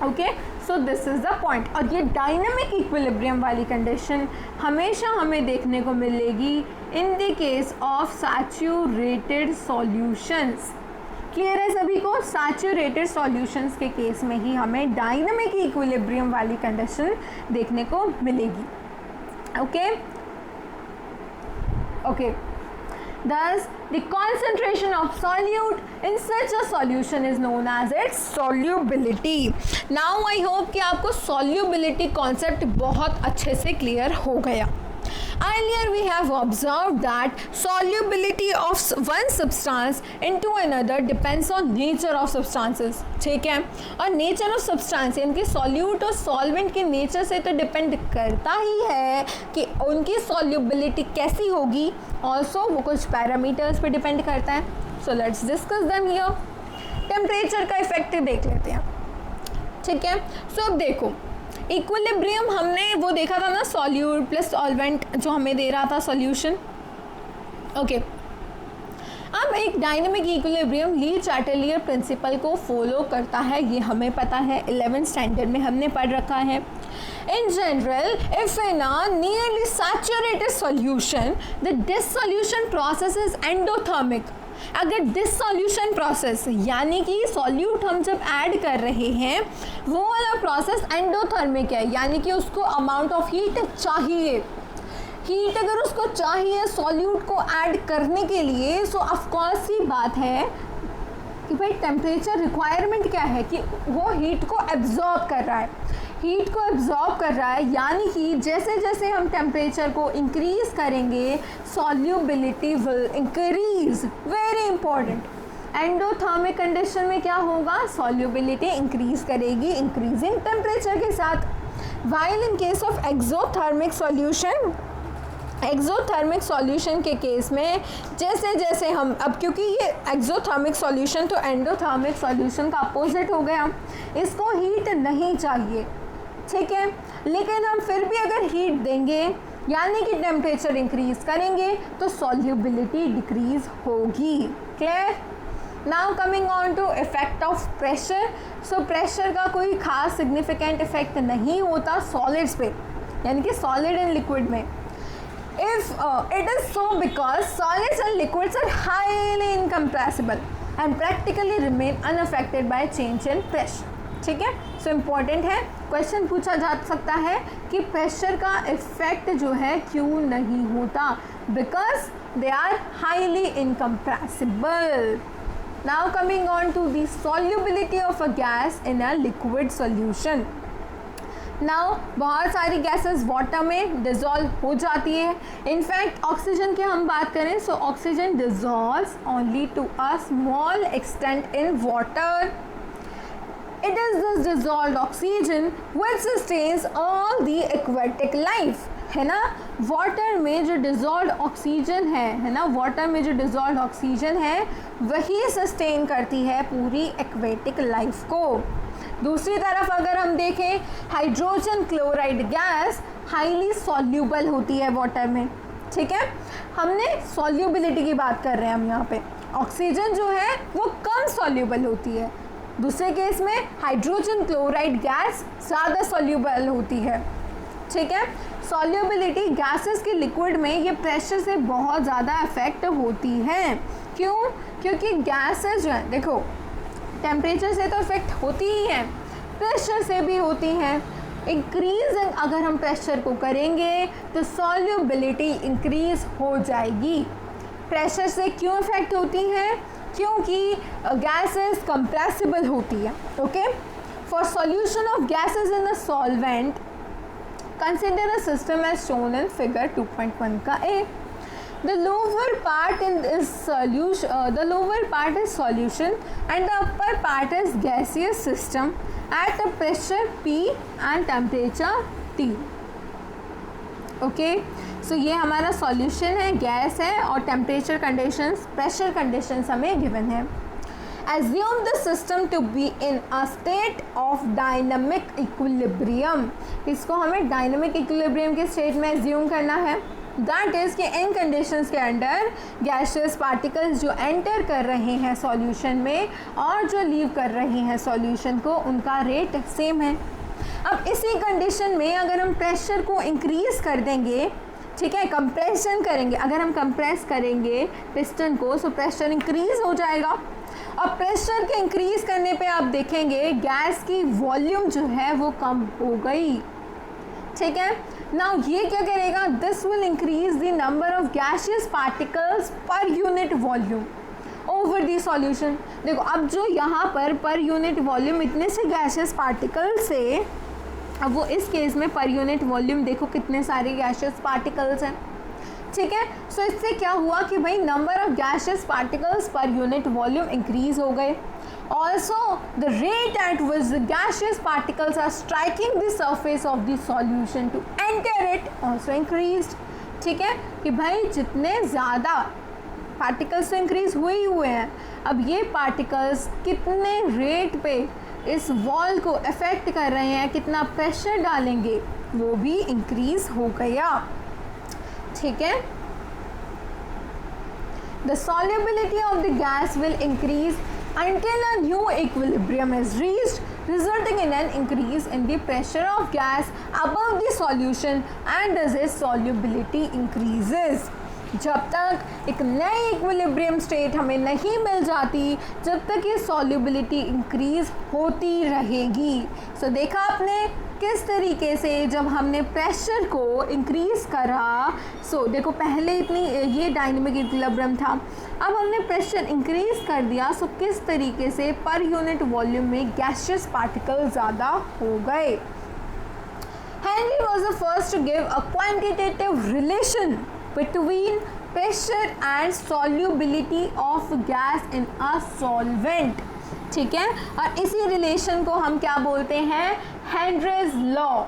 Okay, so this is the point. और ये डायनामिक इक्विलिब्रियम वाली कंडीशन हमेशा हमें देखने को मिलेगी in the case of saturated solutions. Clear है सभी को? सैचुरेटेड सॉल्यूशंस के केस में ही हमें डायनामिक इक्विलिब्रियम वाली कंडीशन देखने को मिलेगी। Okay okay, thus the concentration of solute in such a solution is known as its solubility. Now I hope कि आपको solubility concept बहुत अच्छे से clear हो गया। Earlier we have observed that solubility of one substance into another depends on nature of substances, ठीक है। और nature of substance इनके solute और solvent के nature से तो depend करता ही है कि उनकी solubility कैसी होगी, also वो कुछ parameters पे depend करता है। So let's discuss them here. Temperature का effect देख लेते हैं, ठीक है। So अब देखो, इक्विलिब्रियम हमने वो देखा था ना, सॉल्यूट प्लस सॉल्वेंट जो हमें दे रहा था सॉल्यूशन। ओके, अब एक डायनामिक इक्विलिब्रियम ली चार्टेलियर प्रिंसिपल को फॉलो करता है, ये हमें पता है, 11th स्टैंडर्ड में हमने पढ़ रखा है। In general, if in a nearly saturated solution, the dissolution process is endothermic. अगर डिसोल्यूशन प्रोसेस यानी कि सॉल्यूट हम जब ऐड कर रहे हैं वो वाला प्रोसेस एंडोथर्मिक है, यानी कि उसको अमाउंट ऑफ हीट चाहिए। हीट अगर उसको चाहिए सॉल्यूट को ऐड करने के लिए, सो ऑफकोर्स सी बात है कि भाई टेम्परेचर रिक्वायरमेंट क्या है कि वो हीट को एब्जॉर्ब कर रहा है। हीट को एब्जॉर्ब कर रहा है, यानी कि जैसे जैसे हम टेम्परेचर को इंक्रीज करेंगे solubility will increase, very important. Endothermic condition में क्या होगा, सॉल्युबिलिटी इंक्रीज करेगी इंक्रीजिंग टेम्परेचर के साथ। While in case of exothermic solution, exothermic solution के केस में जैसे जैसे हम, अब क्योंकि ये एक्सोथर्मिक सॉल्यूशन तो एंडोथर्मिक सॉल्यूशन का अपोजिट हो गया, इसको हीट नहीं चाहिए, ठीक है, लेकिन हम फिर भी अगर हीट देंगे यानी कि टेम्परेचर इंक्रीज करेंगे तो सॉल्युबिलिटी डिक्रीज होगी। Clear? Now coming on to effect of pressure. So pressure का कोई खास सिग्निफिकेंट इफेक्ट नहीं होता सॉलिड्स पे, यानी कि सॉलिड एंड लिक्विड में। If it is so because solids and liquids are highly incompressible and practically remain unaffected by change in pressure, ठीक है। सो इम्पॉर्टेंट है, क्वेश्चन पूछा जा सकता है कि प्रेशर का इफेक्ट जो है क्यों नहीं होता, because they are highly incompressible. Now coming on to the solubility of a gas in a liquid solution. Now बहुत सारी गैसेस वाटर में डिज़ोल्व हो जाती है। इनफैक्ट ऑक्सीजन की हम बात करें, so oxygen dissolves only to a small extent in water. It is this dissolved oxygen which sustains all the aquatic life, है ना। वाटर में जो डिज़ोल्व्ड ऑक्सीजन है ना, वाटर में जो डिज़ोल्व्ड ऑक्सीजन है वही सस्टेन करती है पूरी एक्वेटिक लाइफ को। दूसरी तरफ अगर हम देखें, hydrogen chloride gas highly soluble होती है वाटर में, ठीक है। हमने सॉल्यूबिलिटी की बात कर रहे हैं हम यहाँ पे, ऑक्सीजन जो है वो कम सॉल्यूबल होती है, दूसरे केस में हाइड्रोजन क्लोराइड गैस ज़्यादा सॉल्यूबल होती है, ठीक है। सॉल्यूबिलिटी गैसेस के लिक्विड में ये प्रेशर से बहुत ज़्यादा अफेक्ट होती है। क्यों? क्योंकि गैसेस जो है, देखो टेम्परेचर से तो इफेक्ट होती ही है, प्रेशर से भी होती हैं। इंक्रीज अगर हम प्रेशर को करेंगे तो सॉल्युबिलिटी इंक्रीज हो जाएगी। प्रेशर से क्यों इफेक्ट होती हैं? क्योंकि गैसेस कंप्रेसिबल होती है। Okay, for solution of gases in a solvent consider a system as shown in figure 2.1 का A. The lower part is solution and the upper part is gaseous system at a pressure P and temperature T. Okay, so ये हमारा solution है, gas है और temperature conditions, pressure conditions हमें given है। Assume the system to be in a state of dynamic equilibrium. इसको हमें dynamic equilibrium के स्टेट में एज्यूम करना है। दैट इज़ कि इन कंडीशंस के अंडर गैसियस पार्टिकल्स जो एंटर कर रहे हैं सॉल्यूशन में और जो लीव कर रहे हैं सॉल्यूशन को, उनका रेट सेम है। अब इसी कंडीशन में अगर हम प्रेशर को इंक्रीज़ कर देंगे, ठीक है, कंप्रेशन करेंगे, अगर हम कंप्रेस करेंगे पिस्टन को तो प्रेशर इंक्रीज़ हो जाएगा। अब प्रेशर के इंक्रीज़ करने पे आप देखेंगे गैस की वॉल्यूम जो है वो कम हो गई, ठीक है। नाउ ये क्या करेगा, this will increase the number of gaseous particles per unit volume over the solution. देखो अब जो यहाँ पर यूनिट वॉल्यूम इतने से गैसियस पार्टिकल से, अब वो इस केस में पर यूनिट वॉल्यूम देखो कितने सारे गैसियस पार्टिकल्स हैं, ठीक है। सो इससे क्या हुआ कि भाई number of gaseous particles per unit volume increase हो गए। Also, the rate at which the gaseous particles are striking the surface of the solution to enter it also increased, ठीक है, कि भाई जितने ज़्यादा पार्टिकल्स तो इंक्रीज हुए ही हुए हैं, अब ये पार्टिकल्स कितने रेट पे इस वॉल को अफेक्ट कर रहे हैं, कितना प्रेशर डालेंगे, वो भी इंक्रीज हो गया, ठीक है। The solubility of the gas will increase until a new equilibrium is reached, resulting in an increase in the pressure of gas above the solution and as its solubility increases. जब तक एक नई equilibrium state हमें नहीं मिल जाती, जब तक ये सॉल्युबिलिटी इंक्रीज होती रहेगी। सो देखा आपने किस तरीके से जब हमने प्रेशर को इंक्रीज करा, सो देखो पहले इतनी ये डायनेमिक इक्विलिब्रियम था, अब हमने प्रेशर इंक्रीज कर दिया, सो किस तरीके से पर यूनिट वॉल्यूम में गैसियस पार्टिकल ज़्यादा हो गए, Henry was the first to give a quantitative relation between pressure and solubility of gas in a solvent. ठीक है, और इसी रिलेशन को हम क्या बोलते हैं, हेनरीज लॉ.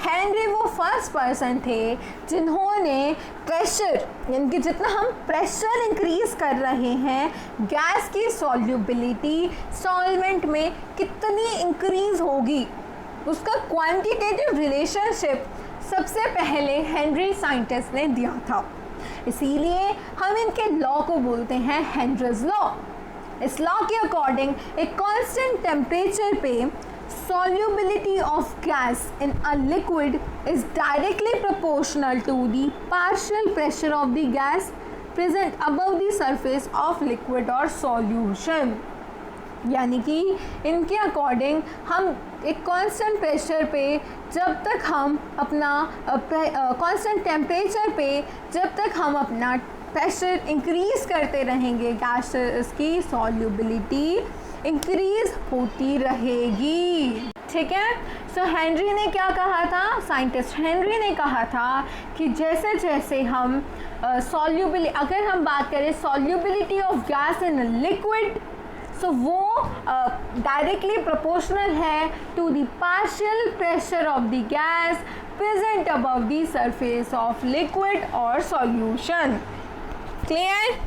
हेनरी वो फर्स्ट पर्सन थे जिन्होंने प्रेशर, यानी कि जितना हम प्रेशर इंक्रीज कर रहे हैं गैस की सॉल्युबिलिटी सॉल्वेंट में कितनी इंक्रीज होगी, उसका क्वांटिटेटिव रिलेशनशिप सबसे पहले हेनरी साइंटिस्ट ने दिया था. इसीलिए हम इनके लॉ को बोलते हैं हेनरीज लॉ. इस लॉ के अकॉर्डिंग एक कांस्टेंट टेम्परेचर पे solubility of gas in a liquid is directly proportional to the partial pressure of the gas present above the surface of liquid or solution. यानी कि इनके अकॉर्डिंग हम एक constant pressure पे जब तक हम अपना कांस्टेंट टेम्परेचर पे जब तक हम अपना प्रेशर इंक्रीज करते रहेंगे गैसेस की सॉल्युबिलिटी इंक्रीज होती रहेगी. ठीक है, सो हेनरी ने क्या कहा था, साइंटिस्ट हेनरी ने कहा था कि जैसे जैसे हम सॉल्युबिलिटी, अगर हम बात करें solubility of gas in liquid, so वो डायरेक्टली प्रोपोर्शनल है to the partial pressure of the gas present above the surface of liquid और सॉल्यूशन. क्लियर.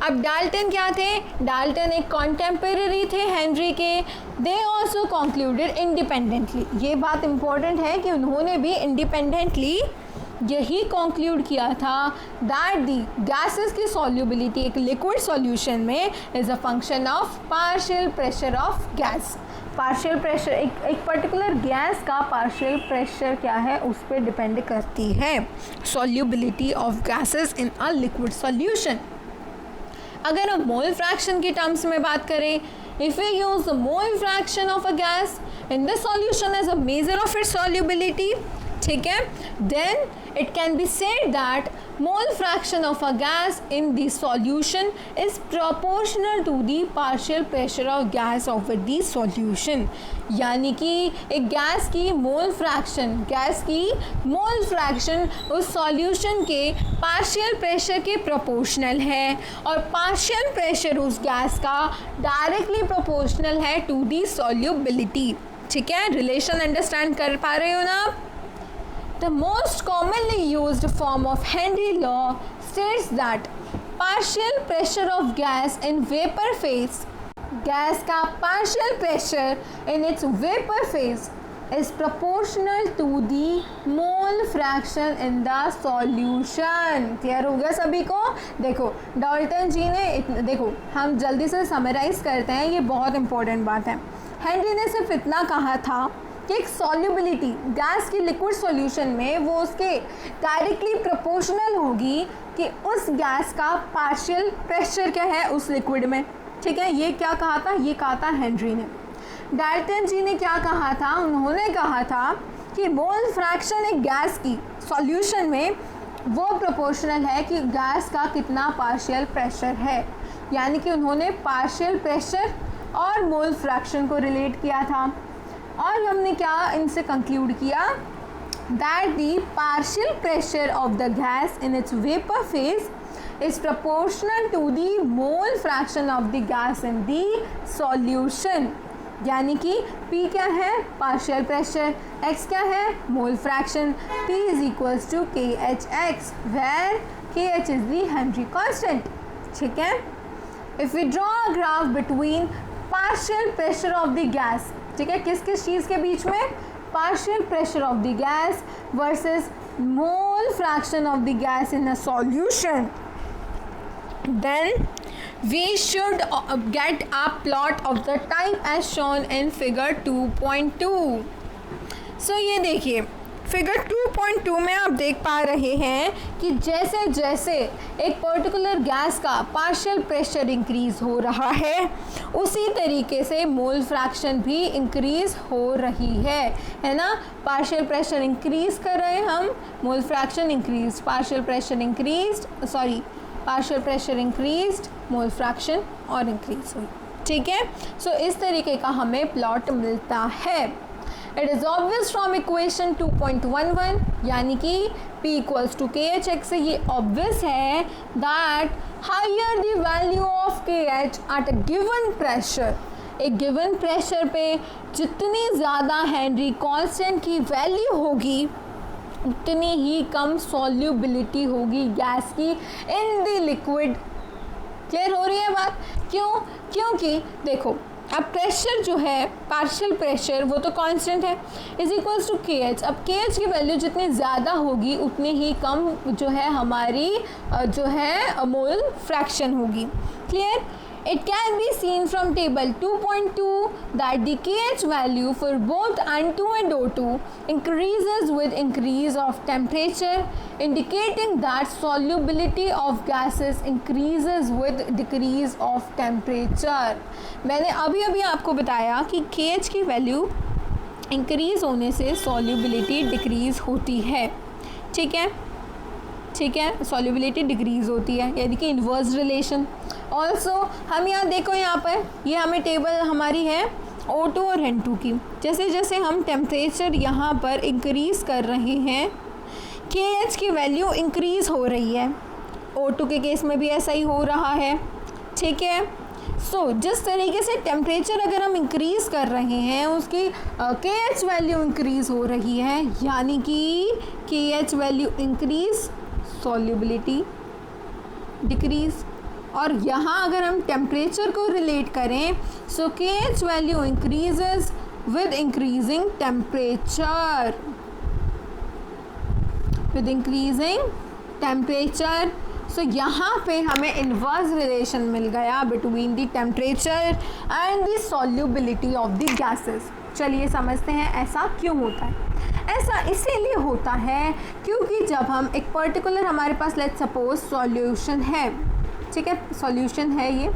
अब डाल्टन क्या थे, डाल्टन एक कॉन्टेम्पररी थे हेनरी के. दे ऑल्सो कंक्लूडेड इंडिपेंडेंटली, ये बात इम्पोर्टेंट है कि उन्होंने भी इंडिपेंडेंटली यही कंक्लूड किया था दैट दी गैसेस की सॉल्युबिलिटी एक लिक्विड सॉल्यूशन में is a function of partial pressure of gas. Partial pressure एक पर्टिकुलर गैस का पार्शियल प्रेशर क्या है उस पर डिपेंड करती है solubility of gases in a liquid solution. अगर हम मोल फ्रैक्शन की टर्म्स में बात करें, if we use the mole fraction of a gas in the solution as a measure of its solubility, ठीक है, then it can be said that mole fraction of a gas in the solution is proportional to the partial pressure of gas of the solution. यानी कि एक gas की mole fraction उस solution के partial pressure के proportional है और partial pressure उस गैस का डायरेक्टली प्रोपोर्शनल है टू दी सॉल्युबिलिटी. ठीक है, रिलेशन अंडरस्टैंड कर पा रहे हो ना आप. The most commonly used form of Henry law states that partial pressure of gas in vapor phase, gas का partial pressure in its vapor phase is proportional to the mole fraction in the solution. Clear हो गया सभी को. देखो Dalton जी ने देखो हम जल्दी से समराइज करते हैं, ये बहुत इंपॉर्टेंट बात है. हेनरी ने सिर्फ इतना कहा था कि एक सॉल्युबिलिटी गैस की लिक्विड सॉल्यूशन में वो उसके डायरेक्टली प्रोपोर्शनल होगी कि उस गैस का पार्शियल प्रेशर क्या है उस लिक्विड में. ठीक है, ये क्या कहा था, ये कहा था हेनरी ने. डाल्टन जी ने क्या कहा था, उन्होंने कहा था कि मोल फ्रैक्शन एक गैस की सॉल्यूशन में वो प्रोपोर्शनल है कि गैस का कितना पार्शियल प्रेशर है. यानी कि उन्होंने पार्शियल प्रेशर और मोल फ्रैक्शन को रिलेट किया था और हमने क्या इनसे कंक्लूड किया that the partial pressure of the gas in its vapour phase is proportional to the mole fraction of the gas in the solution. यानी कि P क्या है, पार्शियल प्रेशर, X क्या है, mole fraction. P is equals to KHX where KH is the Henry constant. ठीक है, if we draw a graph between partial pressure of the gas, ठीक है, किस किस चीज़ के बीच में, partial pressure of the gas versus mole fraction of the gas in a solution, then we should get a plot of the type as shown in figure 2.2. so ये देखिए फिगर 2.2 में आप देख पा रहे हैं कि जैसे जैसे एक पर्टिकुलर गैस का पार्शियल प्रेशर इंक्रीज हो रहा है उसी तरीके से मोल फ्रैक्शन भी इंक्रीज हो रही है ना. पार्शियल प्रेशर इंक्रीज कर रहे हैं हम, mole fraction increase, partial pressure increased, mole fraction और इंक्रीज हुई. ठीक है, सो इस तरीके का हमें प्लॉट मिलता है. It is obvious from equation 2.11 यानी कि P इक्वल्स टू KH से ये ऑब्वियस है that higher the value of KH at a given pressure, एक गिवन प्रेशर पे जितनी ज़्यादा हेनरी कांस्टेंट की वैल्यू होगी उतनी ही कम सॉल्युबिलिटी होगी गैस की इन द लिक्विड। क्लियर हो रही है बात? क्यों? क्योंकि देखो अब प्रेशर जो है, पार्शियल प्रेशर वो तो कांस्टेंट है, इज इक्वल्स टू KH। अब KH की वैल्यू जितनी ज़्यादा होगी उतनी ही कम जो है हमारी जो है मोल फ्रैक्शन होगी। Clear? It can be seen from table 2.2 that the KH value for both N2 and O2 increases with increase of temperature, indicating that solubility of gases increases with decrease of temperature। मैंने अभी आपको बताया कि KH की value increase होने से solubility decrease होती है। ठीक है, ठीक है, सॉल्युबिलिटी डिक्रीज़ होती है यानी कि इन्वर्स रिलेशन। ऑल्सो हम यहाँ देखो, यहाँ पर ये हमें टेबल हमारी है O2 और N2 की। जैसे जैसे हम टेम्परेचर यहाँ पर इंक्रीज़ कर रहे हैं KH की वैल्यू इंक्रीज़ हो रही है, O2 के केस में भी ऐसा ही हो रहा है। ठीक है, सो जिस तरीके से टेम्परेचर अगर हम इंक्रीज़ कर रहे हैं उसकी KH वैल्यू इंक्रीज़ हो रही है यानी कि KH value increase, solubility decrease. और यहाँ अगर हम टेम्परेचर को रिलेट करें so KH value increases with increasing temperature, with increasing temperature. So यहाँ पे हमें इन्वर्स रिलेशन मिल गया between the temperature and the solubility of the gases. चलिए समझते हैं ऐसा क्यों होता है। ऐसा इसीलिए होता है क्योंकि जब हम एक पर्टिकुलर हमारे पास लेट्स सपोज सॉल्यूशन है, ठीक है, सॉल्यूशन है ये,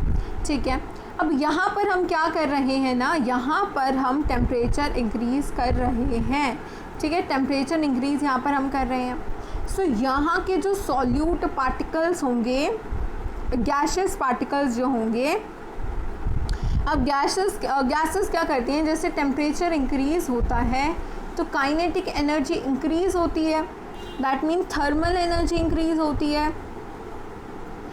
ठीक है, अब यहाँ पर हम क्या कर रहे हैं ना, यहाँ पर हम टेम्परेचर इंक्रीज़ कर रहे हैं। ठीक है, टेम्परेचर इंक्रीज़ यहाँ पर हम कर रहे हैं। सो यहाँ के जो सॉल्यूट पार्टिकल्स होंगे, गैसेस पार्टिकल्स जो होंगे, अब गैसेस क्या करती हैं, जैसे टेम्परेचर इंक्रीज़ होता है तो काइनेटिक एनर्जी इंक्रीज़ होती है, that mean thermal energy increase होती है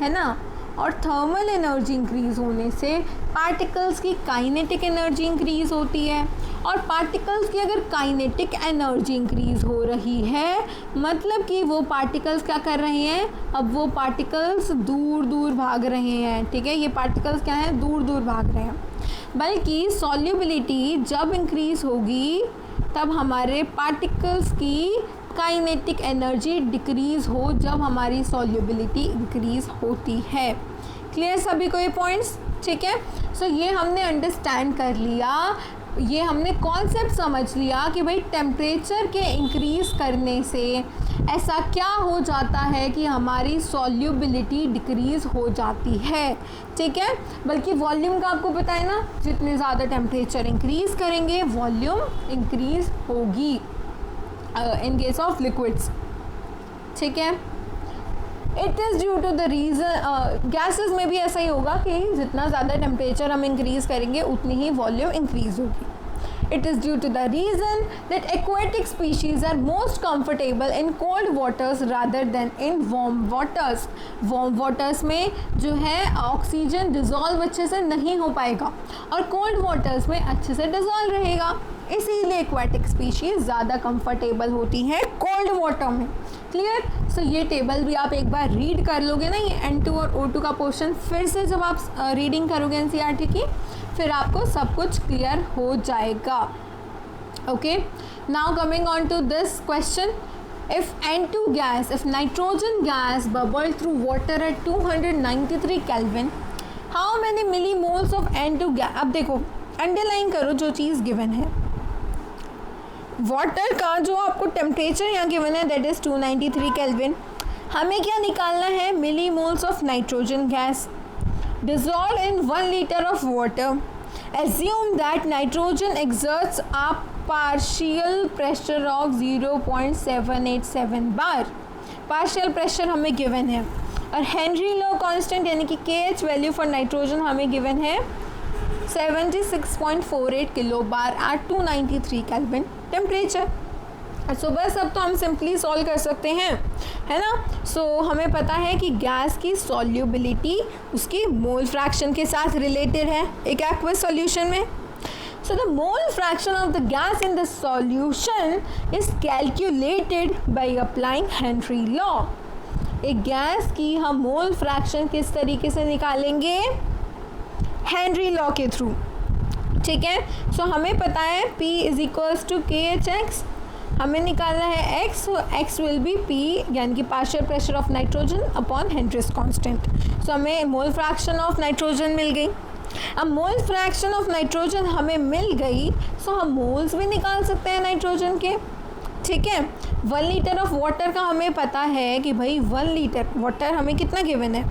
ना। और थर्मल एनर्जी इंक्रीज़ होने से पार्टिकल्स की काइनेटिक एनर्जी इंक्रीज़ होती है। और पार्टिकल्स की अगर काइनेटिक एनर्जी इंक्रीज़ हो रही है मतलब कि वो पार्टिकल्स क्या कर रहे हैं, अब वो पार्टिकल्स दूर दूर भाग रहे हैं। ठीक है, ये पार्टिकल्स क्या हैं, दूर दूर भाग रहे हैं। बल्कि सॉल्युबिलिटी जब इंक्रीज़ होगी तब हमारे पार्टिकल्स की काइनेटिक एनर्जी डिक्रीज़ हो जब हमारी सॉल्युबिलिटी इंक्रीज़ होती है। क्लियर सभी को ये पॉइंट्स? ठीक है, सो ये हमने अंडरस्टैंड कर लिया, ये हमने कॉन्सेप्ट समझ लिया कि भाई टेम्परेचर के इंक्रीज़ करने से ऐसा क्या हो जाता है कि हमारी सॉल्युबिलिटी डिक्रीज़ हो जाती है। ठीक है, बल्कि वॉल्यूम का आपको पता है ना, जितने ज़्यादा टेम्परेचर इंक्रीज़ करेंगे वॉल्यूम इंक्रीज़ होगी इन केस ऑफ लिक्विड्स। ठीक है, it is due to the reason, gases में भी ऐसा ही होगा कि जितना ज़्यादा टेम्परेचर हम इंक्रीज़ करेंगे उतनी ही वॉल्यूम इंक्रीज़ होगी। It is due to the reason that aquatic species are most comfortable in cold waters rather than in warm waters. Warm waters में जो है ऑक्सीजन डिज़ोल्व अच्छे से नहीं हो पाएगा और कोल्ड वाटर्स में अच्छे से डिज़ोल्व रहेगा, इसीलिए एक्वाटिक स्पीशीज़ ज़्यादा कंफर्टेबल होती हैं कोल्ड वाटर में। क्लियर? सो ये टेबल भी आप एक बार रीड कर लोगे ना, ये N2 और O2 का पोर्शन फिर से जब आप रीडिंग करोगे NCERT की, फिर आपको सब कुछ क्लियर हो जाएगा। Okay, now coming on to this question, if N2 gas, if nitrogen gas bubbled through water at 293 Kelvin, how many millimoles of N2 gas? अब देखो अंडरलाइन करो जो चीज़ गिवन है, वाटर का जो आपको टेम्परेचर यहाँ गिवन है दैट इज़ 293 केल्विन, हमें क्या निकालना है, millimoles of nitrogen gas dissolved in 1 liter of water. Assume that nitrogen exerts a partial pressure of 0.787 bar. Partial pressure हमें गिवन है और हेनरी लॉ कांस्टेंट यानी कि KH वैल्यू फॉर नाइट्रोजन हमें गिवन है 76.48 किलो बार एट 293 केल्विन टेम्परेचर। सो बस अब तो हम सिंपली सॉल्व कर सकते हैं, है ना। सो हमें पता है कि गैस की सॉल्युबिलिटी उसकी मोल फ्रैक्शन के साथ रिलेटेड है एक एक्वस सॉल्यूशन में। So the mole fraction of the gas in the solution is calculated by applying Henry law. एक गैस की हम मोल फ्रैक्शन किस तरीके से निकालेंगे? हेनरी लॉ के थ्रू, ठीक है। सो हमें पता है P is equals to KHX, हमें निकालना है X, so X will be P यानी कि partial pressure of nitrogen upon Henry's constant. So हमें मोल फ्रैक्शन ऑफ नाइट्रोजन मिल गई। अब मोल फ्रैक्शन ऑफ नाइट्रोजन हमें मिल गई, सो हम मोल्स भी निकाल सकते हैं नाइट्रोजन के, ठीक है। 1 लीटर ऑफ वाटर का हमें पता है कि भाई 1 लीटर वाटर हमें कितना गिवन है,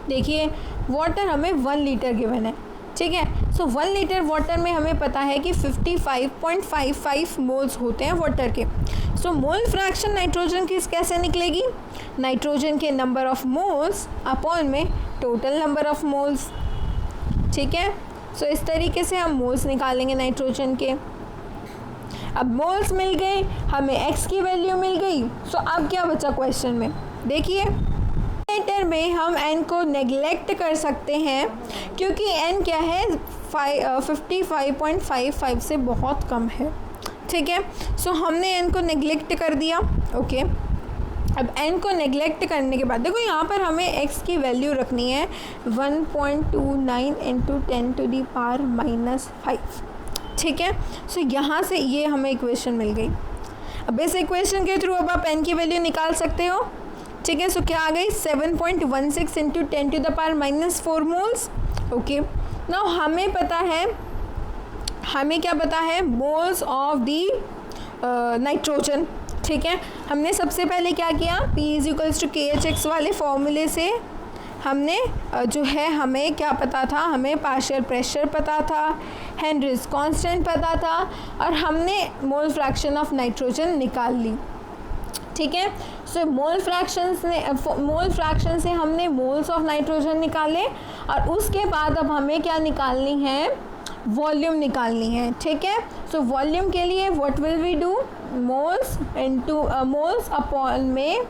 देखिए वाटर हमें 1 लीटर गिवन है, ठीक है। सो 1 लीटर वाटर में हमें पता है कि 55.55 मोल्स होते हैं वाटर के। सो मोल फ्रैक्शन नाइट्रोजन की कैसे निकलेगी? नाइट्रोजन के नंबर ऑफ मोल्स अपॉन में टोटल नंबर ऑफ मोल्स, ठीक है। सो इस तरीके से हम मोल्स निकालेंगे नाइट्रोजन के। अब मोल्स मिल गए, हमें एक्स की वैल्यू मिल गई। सो अब क्या बचा क्वेश्चन में, देखिए लीटर में हम एन को नेग्लेक्ट कर सकते हैं क्योंकि एन क्या है 55.55 से बहुत कम है, ठीक है। सो हमने एन को नेग्लेक्ट कर दिया, ओके। अब n को नेग्लेक्ट करने के बाद देखो यहाँ पर हमें x की वैल्यू रखनी है 1.29 इंटू 10⁻⁻5, ठीक है। सो यहाँ से ये हमें इक्वेशन मिल गई। अब इस इक्वेशन के थ्रू अब आप n की वैल्यू निकाल सकते हो, ठीक है। सो क्या आ गई 7.16 इंटू 10⁻⁻4 मोल्स, ओके। नाउ हमें पता है, हमें क्या पता है, मोल्स ऑफ दी नाइट्रोजन, ठीक है। हमने सबसे पहले क्या किया, P is equals to KHX वाले फॉर्मूले से हमने जो है हमें क्या पता था, हमें पार्शियल प्रेशर पता था, हेनरीज कांस्टेंट पता था और हमने मोल फ्रैक्शन ऑफ नाइट्रोजन निकाल ली, ठीक है। सो मोल फ्रैक्शन से हमने मोल्स ऑफ नाइट्रोजन निकाले और उसके बाद अब हमें क्या निकालनी है, वॉल्यूम निकालनी है, ठीक है। सो वॉल्यूम के लिए what will we do, moles into moles upon में,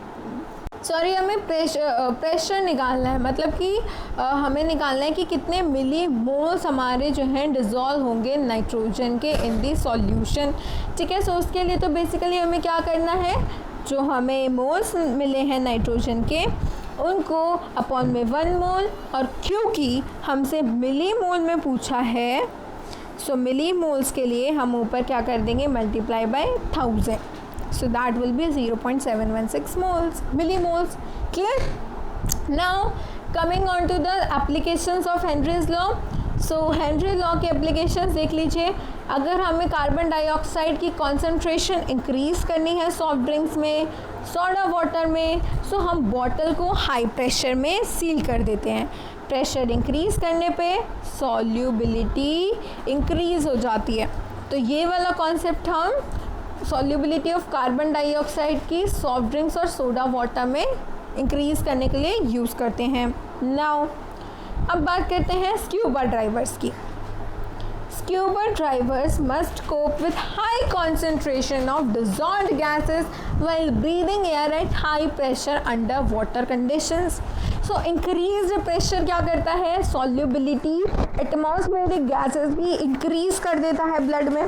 सॉरी हमें प्रेशर निकालना है, मतलब कि हमें निकालना है कि कितने मिली मोल्स हमारे जो हैं डिज़ोल्व होंगे नाइट्रोजन के इन दी सॉल्यूशन, ठीक है। सो उसके लिए तो बेसिकली हमें क्या करना है, जो हमें मोल्स मिले हैं नाइट्रोजन के उनको अपॉन में 1 मोल, और क्योंकि हमसे मिली मोल में पूछा है, सो मिली मोल्स के लिए हम ऊपर क्या कर देंगे, multiply by 1000, so that will be 0.716 moles, millimoles, clear. Now coming on to the applications of Henry's law. So Henry law के एप्लीकेशंस देख लीजिए। अगर हमें कार्बन डाइऑक्साइड की कॉन्सेंट्रेशन इंक्रीज़ करनी है सॉफ्ट ड्रिंक्स में, सोडा वाटर में, सो हम बॉटल को हाई प्रेशर में सील कर देते हैं। प्रेशर इंक्रीज़ करने पे सॉल्युबिलिटी इंक्रीज़ हो जाती है। तो ये वाला कॉन्सेप्ट हम सॉल्युबिलिटी ऑफ कार्बन डाइऑक्साइड की सॉफ्ट ड्रिंक्स और सोडा वाटर में इंक्रीज़ करने के लिए यूज़ करते हैं। नाउ अब बात करते हैं स्क्यूबा ड्राइवर्स की। Scuba drivers must cope with high concentration of dissolved gases while breathing air at high pressure under water conditions. So increased pressure क्या करता है, solubility atmospheric gases भी increase कर देता है blood में।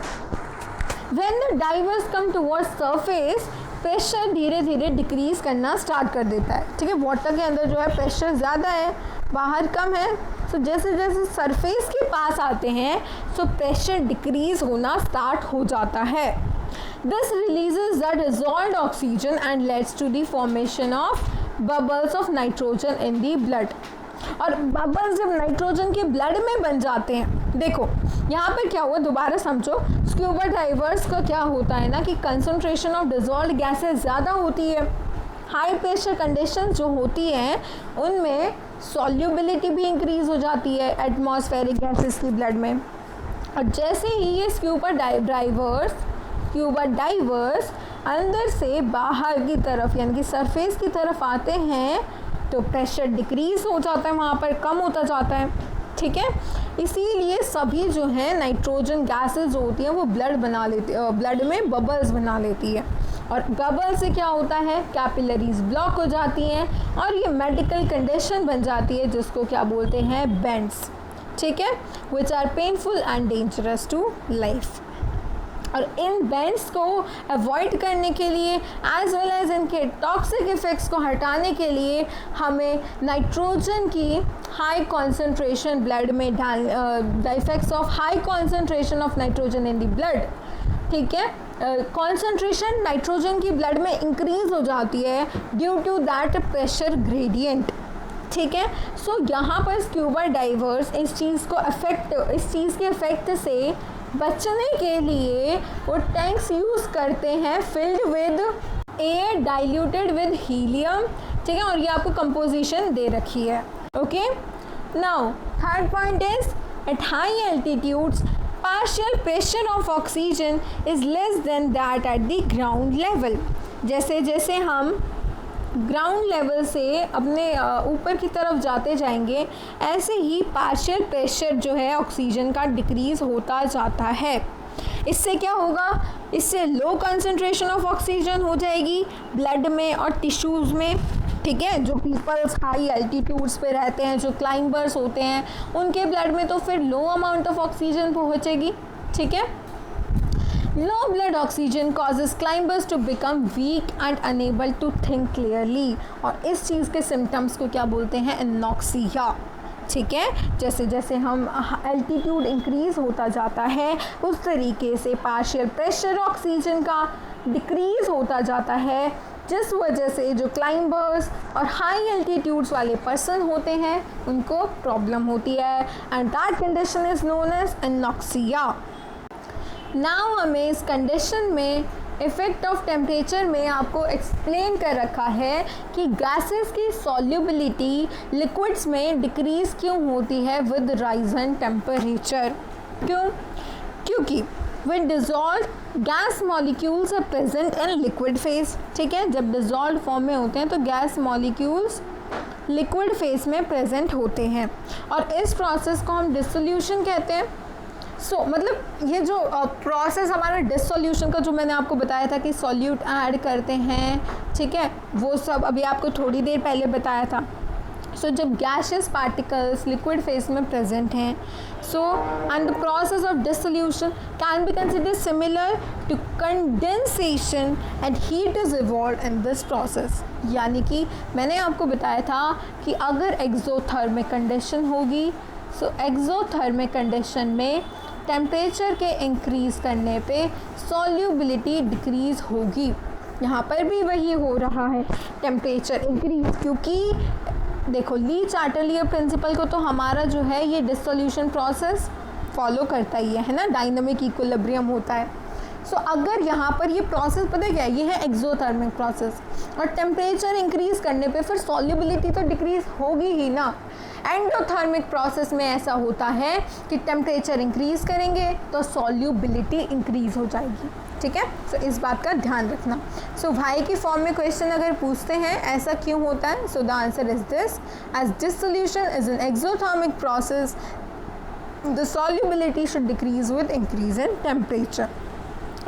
When the divers come towards surface, pressure धीरे धीरे डिक्रीज़ करना स्टार्ट कर देता है, ठीक है। वाटर के अंदर जो है प्रेशर ज़्यादा है, बाहर कम है। सो जैसे जैसे सरफेस के पास आते हैं सो प्रेशर डिक्रीज़ होना स्टार्ट हो जाता है। This releases the dissolved oxygen and leads to the formation of bubbles of nitrogen in the blood. और बबल्स जब नाइट्रोजन के ब्लड में बन जाते हैं, देखो यहाँ पर क्या हुआ, दोबारा समझो। स्क्यूबा डाइवर्स का क्या होता है ना कि कंसंट्रेशन ऑफ डिसॉल्व्ड गैसेस ज़्यादा होती है, हाई प्रेशर कंडीशंस जो होती हैं उनमें सॉल्युबिलिटी भी इंक्रीज़ हो जाती है एटमॉस्फेरिक गैसेस की ब्लड में। और जैसे ही ये स्क्यूबा डाइवर्स अंदर से बाहर की तरफ यानी कि सरफेस की तरफ आते हैं तो प्रेशर डिक्रीज़ हो जाता है, वहाँ पर कम होता जाता है, ठीक है। इसीलिए सभी जो है नाइट्रोजन गैसेज जो होती हैं वो ब्लड में बबल्स बना लेती है, और बबल से क्या होता है, कैपिलरीज ब्लॉक हो जाती हैं और ये मेडिकल कंडीशन बन जाती है जिसको क्या बोलते हैं, बेंड्स, ठीक है, which are painful and dangerous to life. और इन बेंड्स को अवॉइड करने के लिए एज वेल एज इनके टॉक्सिक इफ़ेक्ट्स को हटाने के लिए हमें नाइट्रोजन की हाई कॉन्सेंट्रेशन ब्लड में the effects of high concentration of nitrogen in the blood, ठीक है, कॉन्सेंट्रेशन नाइट्रोजन की ब्लड में इंक्रीज हो जाती है due to that pressure gradient, ठीक है। सो यहाँ पर स्क्यूबा डाइवर्स इस चीज़ के इफेक्ट से बचने के लिए वो टैंक्स यूज़ करते हैं filled with air diluted with helium, ठीक है, और ये आपको कंपोजिशन दे रखी है, okay. Now third point is at high altitudes partial pressure of oxygen is less than that at the ground level। जैसे जैसे हम ग्राउंड लेवल से अपने ऊपर की तरफ जाते जाएंगे ऐसे ही पार्शियल प्रेशर जो है ऑक्सीजन का डिक्रीज़ होता जाता है। इससे क्या होगा, इससे लो कंसंट्रेशन ऑफ ऑक्सीजन हो जाएगी ब्लड में और टिश्यूज़ में, ठीक है। जो पीपल्स हाई एल्टीट्यूड्स पे रहते हैं, जो क्लाइंबर्स होते हैं, उनके ब्लड में तो फिर लो अमाउंट ऑफ ऑक्सीजन पहुँचेगी, ठीक है। Low blood oxygen causes climbers to become weak and unable to think clearly, और इस चीज़ के सिम्टम्स को क्या बोलते हैं, एनॉक्सिया, ठीक है। जैसे जैसे हम एल्टीट्यूड इंक्रीज़ होता जाता है उस तरीके से पार्शियल प्रेशर ऑक्सीजन का डिक्रीज़ होता जाता है, जिस वजह से जो क्लाइंबर्स और हाई एल्टीट्यूड्स वाले पर्सन होते हैं उनको प्रॉब्लम होती है, and that condition is known as anoxia. Now हमें इस कंडीशन में इफ़ेक्ट ऑफ टेम्परेचर में आपको एक्सप्लेन कर रखा है कि गैसेस की सॉल्युबिलिटी लिक्विड्स में डिक्रीज़ क्यों होती है विद राइज इन टेम्परेचर। क्योंकि with dissolve gas molecules are present in liquid phase, ठीक है। जब डिज़ोल्व फॉर्म में होते हैं तो गैस मॉलिक्यूल्स लिक्विड फेज में प्रेजेंट होते हैं, और इस प्रोसेस को हम डिसोल्यूशन कहते हैं। मतलब ये जो प्रोसेस हमारा डिसोल्यूशन का जो मैंने आपको बताया था कि सॉल्यूट ऐड करते हैं, ठीक है, वो सब अभी आपको थोड़ी देर पहले बताया था। जब गैशियस पार्टिकल्स लिक्विड फेज में प्रेजेंट हैं, and the process of dissolution can be considered similar to condensation and heat is evolve in this process. यानी कि मैंने आपको बताया था कि अगर एक्सोथर्मिक कंडीशन होगी, एक्सोथर्मिक कंडीशन में टेम्परेचर के इंक्रीज़ करने पे सॉल्युबिलिटी डिक्रीज़ होगी। यहाँ पर भी वही हो रहा है, टेम्परेचर इंक्रीज, क्योंकि देखो ली चार्टेलियर प्रिंसिपल को तो हमारा जो है ये डिसोल्यूशन प्रोसेस फॉलो करता ही है ना, डायनामिक इक्विलिब्रियम होता है। अगर यहाँ पर ये प्रोसेस पता है क्या है, ये है एक्सोथर्मिक प्रोसेस, और टेम्परेचर इंक्रीज़ करने पे फिर सॉल्युबिलिटी तो डिक्रीज़ होगी ही ना। एंडोथर्मिक प्रोसेस में ऐसा होता है कि टेम्परेचर इंक्रीज़ करेंगे तो सॉल्युबिलिटी इंक्रीज़ हो जाएगी, ठीक है। इस बात का ध्यान रखना। वाई की फॉर्म में क्वेश्चन अगर पूछते हैं ऐसा क्यों होता है, the answer is this, as dissolution is an exothermic process, the solubility should decrease with increase in temperature.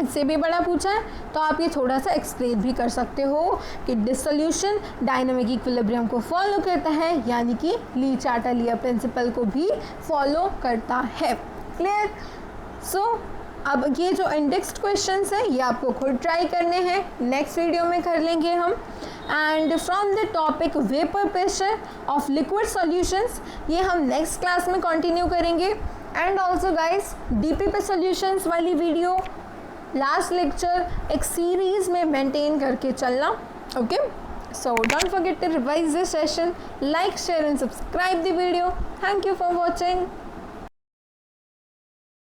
इससे भी बड़ा पूछा है तो आप ये थोड़ा सा एक्सप्लेन भी कर सकते हो कि डिसोल्यूशन डायनामिक इक्विलिब्रियम को फॉलो करता है, यानी कि ली चार्टेलियर प्रिंसिपल को भी फॉलो करता है। क्लियर। अब ये जो इंडेक्स्ड क्वेश्चंस हैं ये आपको खुद ट्राई करने हैं, नेक्स्ट वीडियो में कर लेंगे हम। And from the topic vapour pressure of liquid solutions, ये हम नेक्स्ट क्लास में कंटिन्यू करेंगे। एंड ऑल्सो गाइस डीपी पे सॉल्यूशंस वाली वीडियो लास्ट लेक्चर एक सीरीज में मेंटेन करके चलना, okay. So don't forget to revise this session, like, share and subscribe the video. Thank you for watching.